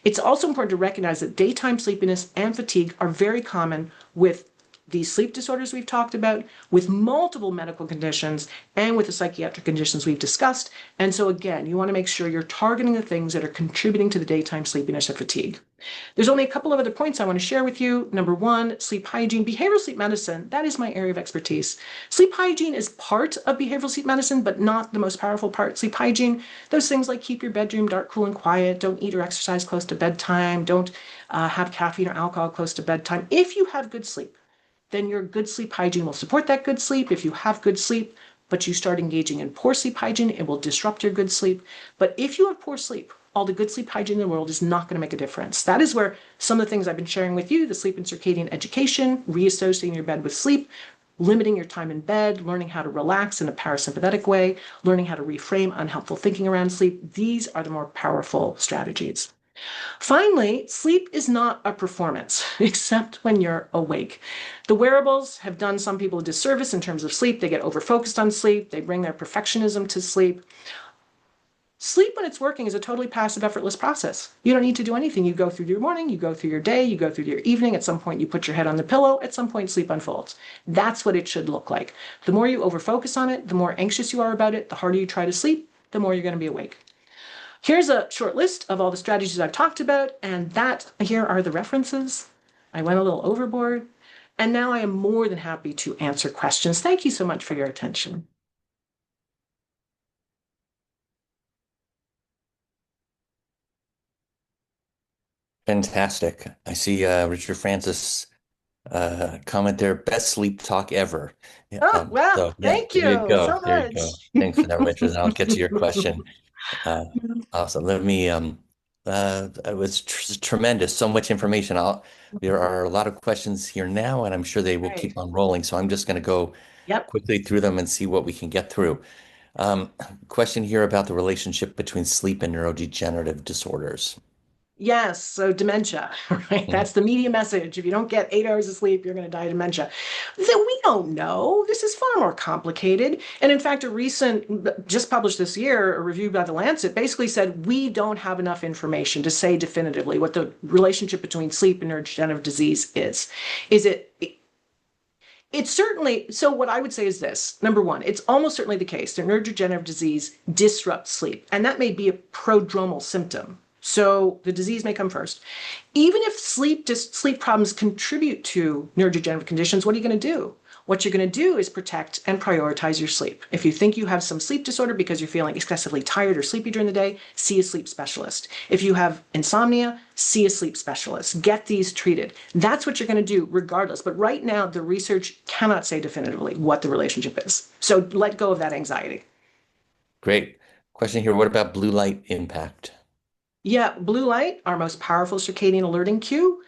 It's also important to recognize that daytime sleepiness and fatigue are very common with these sleep disorders we've talked about, with multiple medical conditions, and with the psychiatric conditions we've discussed. And so again, you want to make sure you're targeting the things that are contributing to the daytime sleepiness or fatigue. There's only a couple of other points I want to share with you. Number one, sleep hygiene. Behavioral sleep medicine, that is my area of expertise. Sleep hygiene is part of behavioral sleep medicine, but not the most powerful part. Sleep hygiene, those things like keep your bedroom dark, cool, and quiet. Don't eat or exercise close to bedtime. Don't have caffeine or alcohol close to bedtime. If you have good sleep, then your good sleep hygiene will support that good sleep. If you have good sleep, but you start engaging in poor sleep hygiene, it will disrupt your good sleep. But if you have poor sleep, all the good sleep hygiene in the world is not going to make a difference. That is where some of the things I've been sharing with you, the sleep and circadian education, reassociating your bed with sleep, limiting your time in bed, learning how to relax in a parasympathetic way, learning how to reframe unhelpful thinking around sleep. These are the more powerful strategies. Finally, sleep is not a performance, except when you're awake. The wearables have done some people a disservice in terms of sleep. They get over-focused on sleep. They bring their perfectionism to sleep. Sleep, when it's working, is a totally passive, effortless process. You don't need to do anything. You go through your morning, you go through your day, you go through your evening. At some point, you put your head on the pillow. At some point, sleep unfolds. That's what it should look like. The more you over-focus on it, the more anxious you are about it, the harder you try to sleep, the more you're going to be awake. Here's a short list of all the strategies I've talked about, and here are the references. I went a little overboard, and now I am more than happy to answer questions. Thank you so much for your attention. Fantastic. I see Richard Francis comment there, best sleep talk ever. Yeah, Oh, well, so yeah, thank there you you go. so There you go. much. Thanks for that, Richard. And I'll get to your question. Uh, awesome. Let me it was tremendous. So much information. There are a lot of questions here now, and I'm sure they will Great. keep on rolling. So I'm just going to go Yep. quickly through them and see what we can get through. Um, question here about the relationship between sleep and neurodegenerative disorders. Yes, so dementia, right? Mhm. That's the media message. If you don't get 8 hours of sleep, you're going to die of dementia. So we don't know. This is far more complicated. And in fact, a recent, just published this year, a review by The Lancet basically said we don't have enough information to say definitively what the relationship between sleep and neurodegenerative disease is. Is it's certainly, so what I would say is this. Number one, it's almost certainly the case that neurodegenerative disease disrupts sleep, and that may be a prodromal symptom. So the disease may come first. Even if sleep problems contribute to neurodegenerative conditions, what are you going to do? What you're going to do is protect and prioritize your sleep. If you think you have some sleep disorder because you're feeling excessively tired or sleepy during the day, see a sleep specialist. If you have insomnia, see a sleep specialist. Get these treated. That's what you're going to do regardless. But right now, the research cannot say definitively what the relationship is. So let go of that anxiety. Great. Question here. What about blue light impact? Yeah, blue light, our most powerful circadian alerting cue.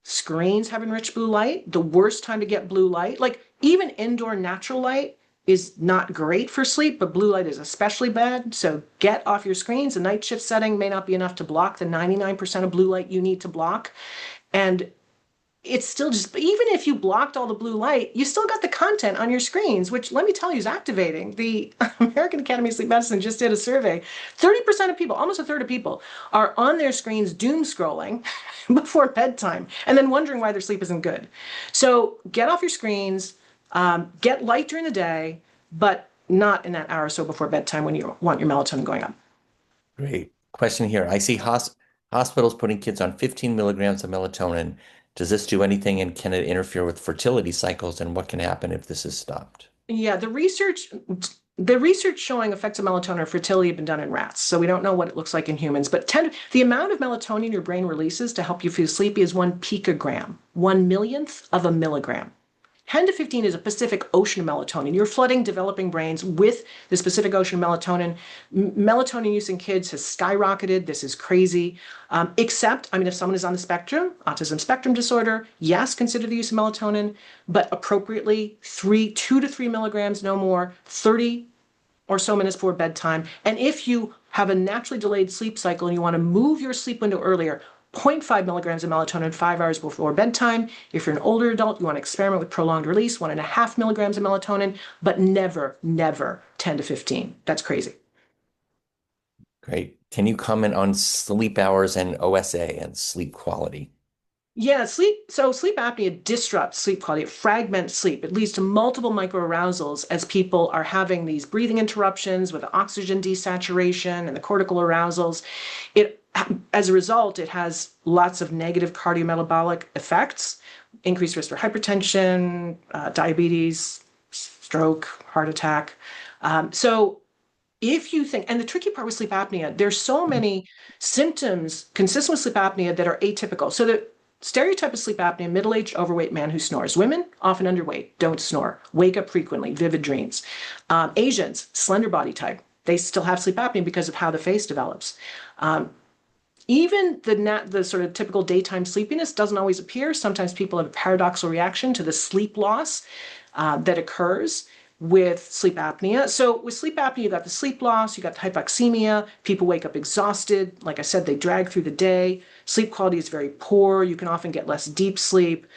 Screens have enriched blue light. The worst time to get blue light, like even indoor natural light, is not great for sleep, but blue light is especially bad. So get off your screens. The night shift setting may not be enough to block the 99% of blue light you need to block. And it's still just, even if you blocked all the blue light, you still got the content on your screens, which let me tell you is activating. The American Academy of Sleep Medicine just did a survey. 30% of people, almost a third of people, are on their screens doom scrolling before bedtime and then wondering why their sleep isn't good. So get off your screens, get light during the day, but not in that hour or so before bedtime when you want your melatonin going up. Great. Question here. I see hospitals putting kids on 15 milligrams of melatonin. Does this do anything and can it interfere with fertility cycles? And what can happen if this is stopped? Yeah, the research showing effects of melatonin on fertility have been done in rats, so we don't know what it looks like in humans. But the amount of melatonin your brain releases to help you feel sleepy is 1 picogram, 1 millionth of a milligram. 10 to 15 is a Pacific Ocean of melatonin. You're flooding developing brains with the Pacific Ocean of melatonin. Melatonin use in kids has skyrocketed. This is crazy. Except, I mean, if someone is on the spectrum, autism spectrum disorder, yes, consider the use of melatonin, but appropriately 2 to 3 milligrams, no more, 30 or so minutes before bedtime. And if you have a naturally delayed sleep cycle and you want to move your sleep window earlier, 0.5 milligrams of melatonin 5 hours before bedtime. If you're an older adult, you want to experiment with prolonged release, 1.5 milligrams of melatonin, but never, never 10 to 15. That's crazy. Great. Can you comment on sleep hours and OSA and sleep quality? Yeah, sleep apnea disrupts sleep quality. It fragments sleep. It leads to multiple microarousals as people are having these breathing interruptions with oxygen desaturation and the cortical arousals. It, as a result, it has lots of negative cardiometabolic effects, increased risk for hypertension, diabetes, stroke, heart attack. So if you think, and the tricky part with sleep apnea, there's so many symptoms consistent with sleep apnea that are atypical. So the stereotype of sleep apnea, middle-aged, overweight man who snores. Women, often underweight, don't snore, wake up frequently, vivid dreams. Asians, slender body type, they still have sleep apnea because of how the face develops. Even the sort of typical daytime sleepiness doesn't always appear. Sometimes people have a paradoxical reaction to the sleep loss that occurs with sleep apnea. So with sleep apnea, you got the sleep loss, you got the hypoxemia, people wake up exhausted. Like I said, they drag through the day. Sleep quality is very poor. You can often get less deep sleep.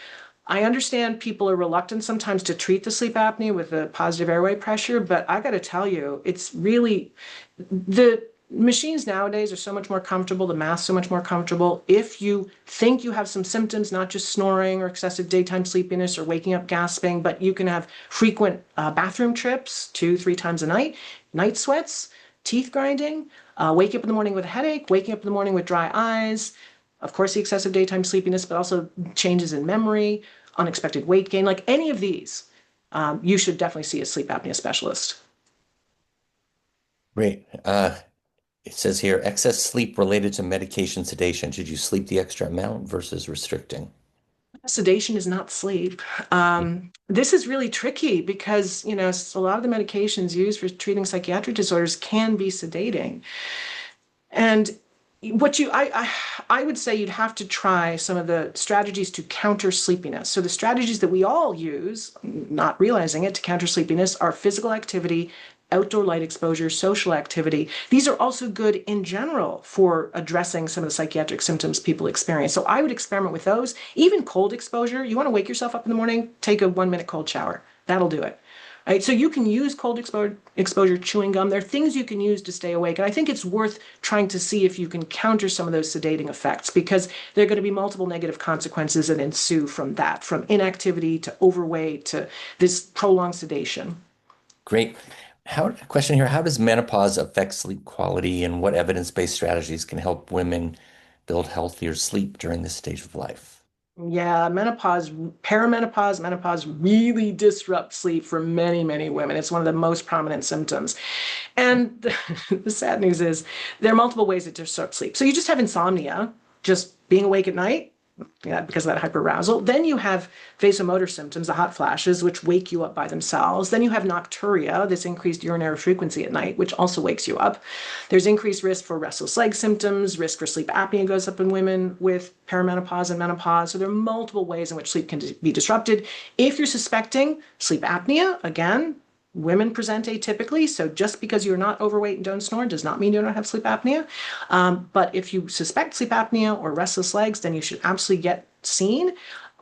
I understand people are reluctant sometimes to treat the sleep apnea with the positive airway pressure, but I got to tell you, it's really the machines nowadays are so much more comfortable, the mask's so much more comfortable. If you think you have some symptoms, not just snoring or excessive daytime sleepiness or waking up gasping, but you can have frequent bathroom trips 2, 3 times a night, night sweats, teeth grinding, waking up in the morning with a headache, waking up in the morning with dry eyes, of course, the excessive daytime sleepiness, but also changes in memory, unexpected weight gain, like any of these, you should definitely see a sleep apnea specialist. Great. It says here, excess sleep related to medication sedation. Should you sleep the extra amount versus restricting? Sedation is not sleep. This is really tricky because, a lot of the medications used for treating psychiatric disorders can be sedating. And I would say you'd have to try some of the strategies to counter sleepiness. So the strategies that we all use, not realizing it, to counter sleepiness are physical activity, outdoor light exposure, social activity. These are also good in general for addressing some of the psychiatric symptoms people experience. So I would experiment with those. Even cold exposure. You want to wake yourself up in the morning, take a 1 minute cold shower. That'll do it. Right, so you can use cold exposure, chewing gum. There are things you can use to stay awake. And I think it's worth trying to see if you can counter some of those sedating effects because there are going to be multiple negative consequences that ensue from that, from inactivity to overweight to this prolonged sedation. Great. Question here, how does menopause affect sleep quality and what evidence-based strategies can help women build healthier sleep during this stage of life? Yeah, menopause, perimenopause, menopause really disrupts sleep for many, many women. It's one of the most prominent symptoms. And the sad news is there are multiple ways it disrupts sleep. So you just have insomnia, just being awake at night. yeah, because of that hyperarousal. Then you have vasomotor symptoms, the hot flashes, which wake you up by themselves. Then you have nocturia, this increased urinary frequency at night, which also wakes you up. There's increased risk for restless leg symptoms. Risk for sleep apnea goes up in women with perimenopause and menopause. So there are multiple ways in which sleep can be disrupted. If you're suspecting sleep apnea, again, women present atypically, so just because you're not overweight and don't snore does not mean you don't have sleep apnea. But if you suspect sleep apnea or restless legs, then you should absolutely get seen.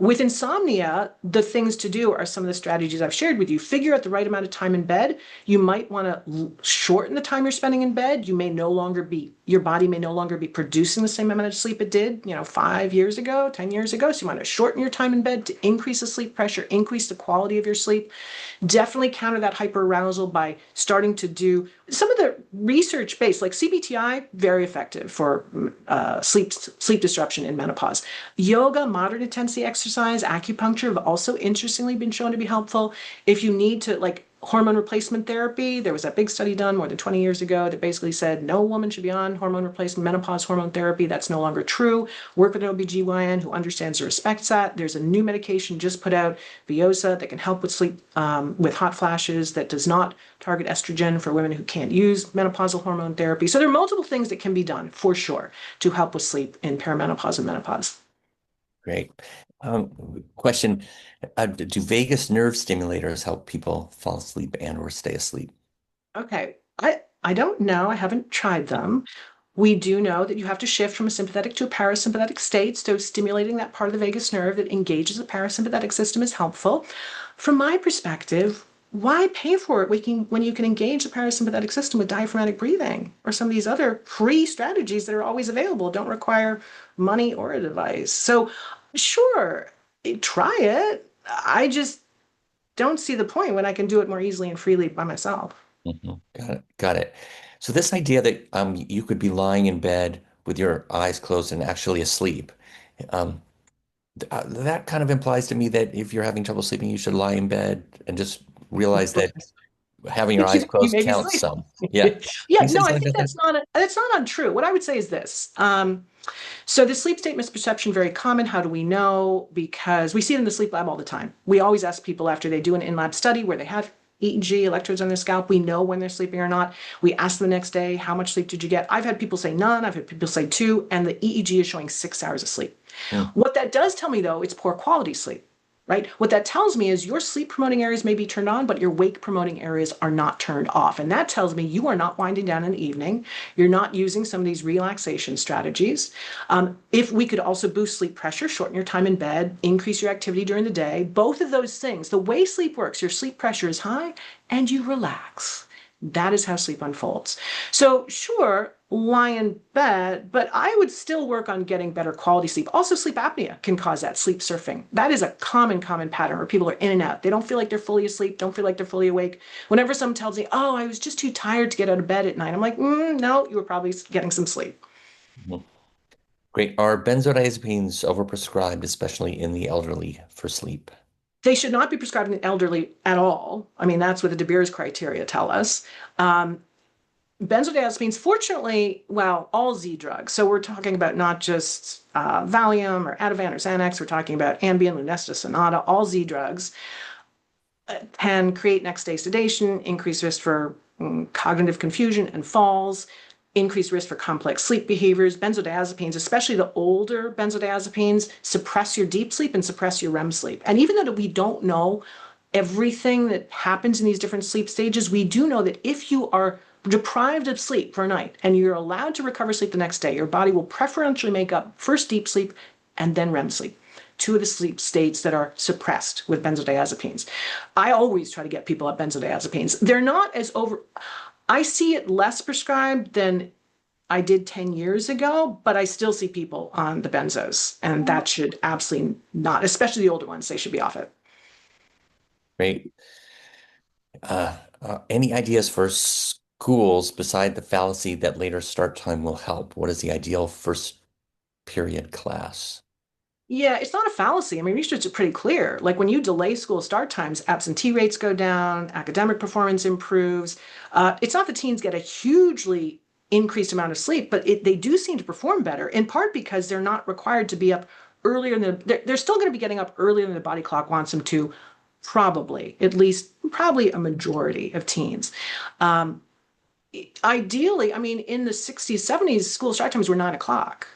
With insomnia, the things to do are some of the strategies I've shared with you. Figure out the right amount of time in bed. You might want to shorten the time you're spending in bed. Your body may no longer be producing the same amount of sleep it did, 5 years ago, 10 years ago. So you want to shorten your time in bed to increase the sleep pressure, increase the quality of your sleep. Definitely counter that hyperarousal by starting to do some of the research based, like CBTI, very effective for sleep disruption in menopause. Yoga, moderate intensity exercise, acupuncture have also interestingly been shown to be helpful. If you need to, like hormone replacement therapy, there was that big study done more than 20 years ago that basically said no woman should be on hormone replacement, menopause hormone therapy. That's no longer true. Work with an OBGYN who understands and respects that. There's a new medication just put out, Veosa, that can help with sleep, with hot flashes, that does not target estrogen for women who can't use menopausal hormone therapy. So there are multiple things that can be done for sure to help with sleep in perimenopause and menopause. Great. Question, do vagus nerve stimulators help people fall asleep and or stay asleep? Okay. I don't know. I haven't tried them. We do know that you have to shift from a sympathetic to a parasympathetic state. So stimulating that part of the vagus nerve that engages the parasympathetic system is helpful. From my perspective, why pay for it when you can engage the parasympathetic system with diaphragmatic breathing or some of these other free strategies that are always available, don't require money or a device. So sure, try it. I just don't see the point when I can do it more easily and freely by myself. Mhm. Got it. Got it. So this idea that you could be lying in bed with your eyes closed and actually asleep, um, that kind of implies to me that if you're having trouble sleeping, you should lie in bed and just realize that having your eyes You closed maybe counts sleep. some. Yeah. Can Yeah, you say no, I something think about that? that's not untrue. What I would say is this. So the sleep state misperception, very common. How do we know? Because we see it in the sleep lab all the time. We always ask people after they do an in-lab study where they have EEG, electrodes on their scalp. We know when they're sleeping or not. We ask them the next day, how much sleep did you get? I've had people say none. I've had people say two, and the EEG is showing 6 hours of sleep. Hmm. What that does tell me, though, it's poor quality sleep, right? What that tells me is your sleep promoting areas may be turned on, but your wake promoting areas are not turned off. And that tells me you are not winding down in the evening. You're not using some of these relaxation strategies. If we could also boost sleep pressure, shorten your time in bed, increase your activity during the day, both of those things, the way sleep works, your sleep pressure is high and you relax. That is how sleep unfolds. So, sure, lie in bed, but I would still work on getting better quality sleep. Also, sleep apnea can cause that, sleep surfing. That is a common pattern where people are in and out. They don't feel like they're fully asleep, don't feel like they're fully awake. Whenever someone tells me, oh, I was just too tired to get out of bed at night, I'm like, no, you were probably getting some sleep. Mhm. Great. Are benzodiazepines overprescribed, especially in the elderly, for sleep? They should not be prescribed in the elderly at all. I mean, that's what the De Beers criteria tell us. Um, Benzodiazepines, fortunately, well, all Z drugs. So we're talking about not just Valium or Ativan or Xanax. We're talking about Ambien, Lunesta, Sonata. All Z drugs can create next day sedation, increase risk for cognitive confusion and falls, increased risk for complex sleep behaviors. Benzodiazepines, especially the older benzodiazepines, suppress your deep sleep and suppress your REM sleep. And even though we don't know everything that happens in these different sleep stages, we do know that if you are deprived of sleep for a night and you're allowed to recover sleep the next day, your body will preferentially make up first deep sleep and then REM sleep, two of the sleep states that are suppressed with benzodiazepines. I always try to get people at benzodiazepines. They're not as over, I see it less prescribed than I did 10 years ago, but I still see people on the benzos, and that should absolutely not, especially the older ones, they should be off it. Great. Any ideas for schools beside the fallacy that later start time will help? What is the ideal first period class? Yeah, it's not a fallacy. I mean, research is pretty clear. Like when you delay school start times, absentee rates go down, academic performance improves. It's not that teens get a hugely increased amount of sleep, but they do seem to perform better, in part because they're not required to be up earlier than they're still going to be getting up earlier than the body clock wants them to, probably, at least probably a majority of teens. Um, Ideally, I mean, in the 60s, 70s, school start times were 9 o'clock.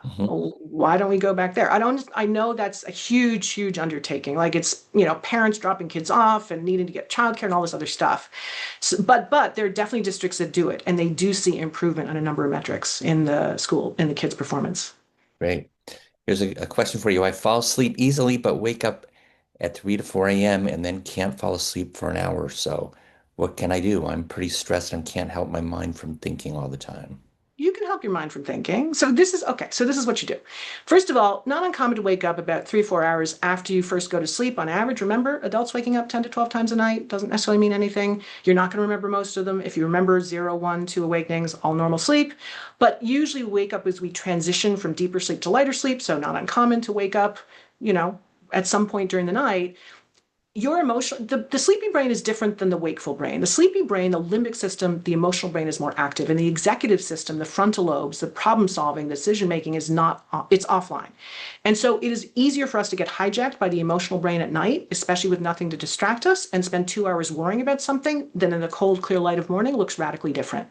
Mhm. Why don't we go back there? I know that's a huge, huge undertaking. Like it's, parents dropping kids off and needing to get childcare and all this other stuff. So, but there are definitely districts that do it, and they do see improvement on a number of metrics in the school, in the kids' performance. Great. Here's a question for you. I fall asleep easily, but wake up at 3 to 4 a.m. and then can't fall asleep for an hour or so. What can I do? I'm pretty stressed and can't help my mind from thinking all the time. You can help your mind from thinking. So this is okay. So this is what you do. First of all, not uncommon to wake up about 3 or 4 hours after you first go to sleep on average. Remember, adults waking up 10 to 12 times a night doesn't necessarily mean anything. You're not going to remember most of them. If you remember 0, 1, 2 awakenings, all normal sleep. But usually we wake up as we transition from deeper sleep to lighter sleep. So not uncommon to wake up, you know, at some point during the night. Your emotional the sleepy brain is different than the wakeful brain. The sleepy brain, the limbic system, the emotional brain is more active, and the executive system, the frontal lobes, the problem solving, the decision making is not, it's offline. And so it is easier for us to get hijacked by the emotional brain at night, especially with nothing to distract us, and spend 2 hours worrying about something than in the cold clear light of morning looks radically different.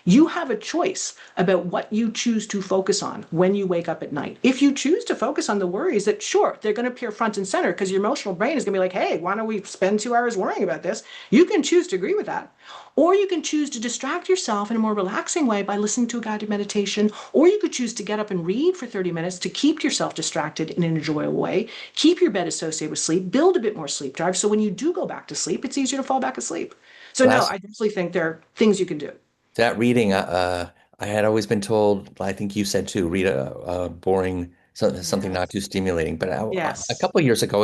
You have a choice about what you choose to focus on when you wake up at night. If you choose to focus on the worries, that sure, they're going to appear front and center because your emotional brain is going to be like, hey, why don't we spend 2 hours worrying about this? You can choose to agree with that. Or you can choose to distract yourself in a more relaxing way by listening to a guided meditation. Or you could choose to get up and read for 30 minutes to keep yourself distracted in an enjoyable way, keep your bed associated with sleep, build a bit more sleep drive. So when you do go back to sleep, it's easier to fall back asleep. So, no, Last I definitely think there are things you can do. that reading, I had always been told, I think you said too, read a boring, something not Yes. too stimulating. But a Yes. couple of years ago,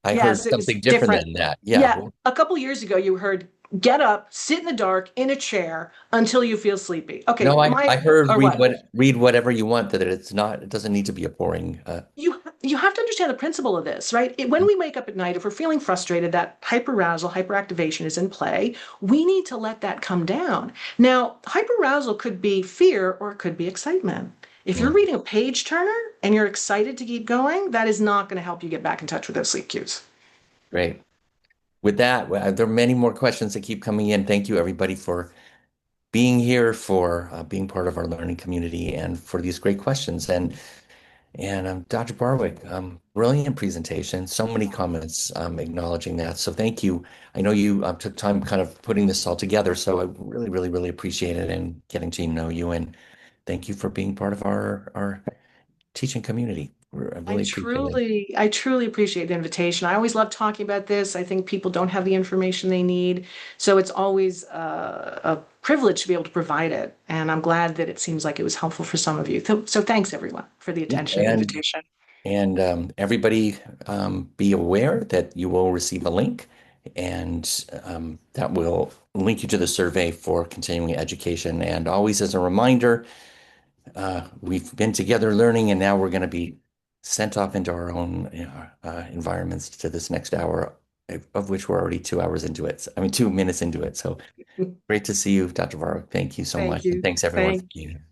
I heard Yes, it was something different different. than that. Yeah. Yeah, a couple years ago, you heard get up, sit in the dark in a chair until you feel sleepy. Okay, No, I heard or what? read whatever you want, that it doesn't need to be a boring You have to understand the principle of this, right? When we wake up at night, if we're feeling frustrated, that hyperarousal, hyperactivation is in play. We need to let that come down. Now, hyperarousal could be fear or it could be excitement. If you're mm, reading a page turner and you're excited to keep going, that is not going to help you get back in touch with those sleep cues. great. With that, there are many more questions that keep coming in. Thank you, everybody, for being here, for being part of our learning community, and for these great questions. And Dr. Barwick, brilliant presentation. So many comments acknowledging that. So thank you. I know you took time kind of putting this all together. So I really, really, really appreciate it and getting to know you. And thank you for being part of our teaching community. I really appreciate it. I truly appreciate the invitation. I always love talking about this. I think people don't have the information they need, so it's always a privilege to be able to provide it. And I'm glad that it seems like it was helpful for some of you. So thanks everyone for the attention and And invitation. everybody, be aware that you will receive a link, and that will link you to the survey for continuing education. And always as a reminder, we've been together learning, and now we're going to be sent off into our own environments to this next hour, of which we're already 2 hours into it. I mean, 2 minutes into it. So great to see you, Dr. Varro. Thank you so Thank much. And you. thanks everyone for Thank being here.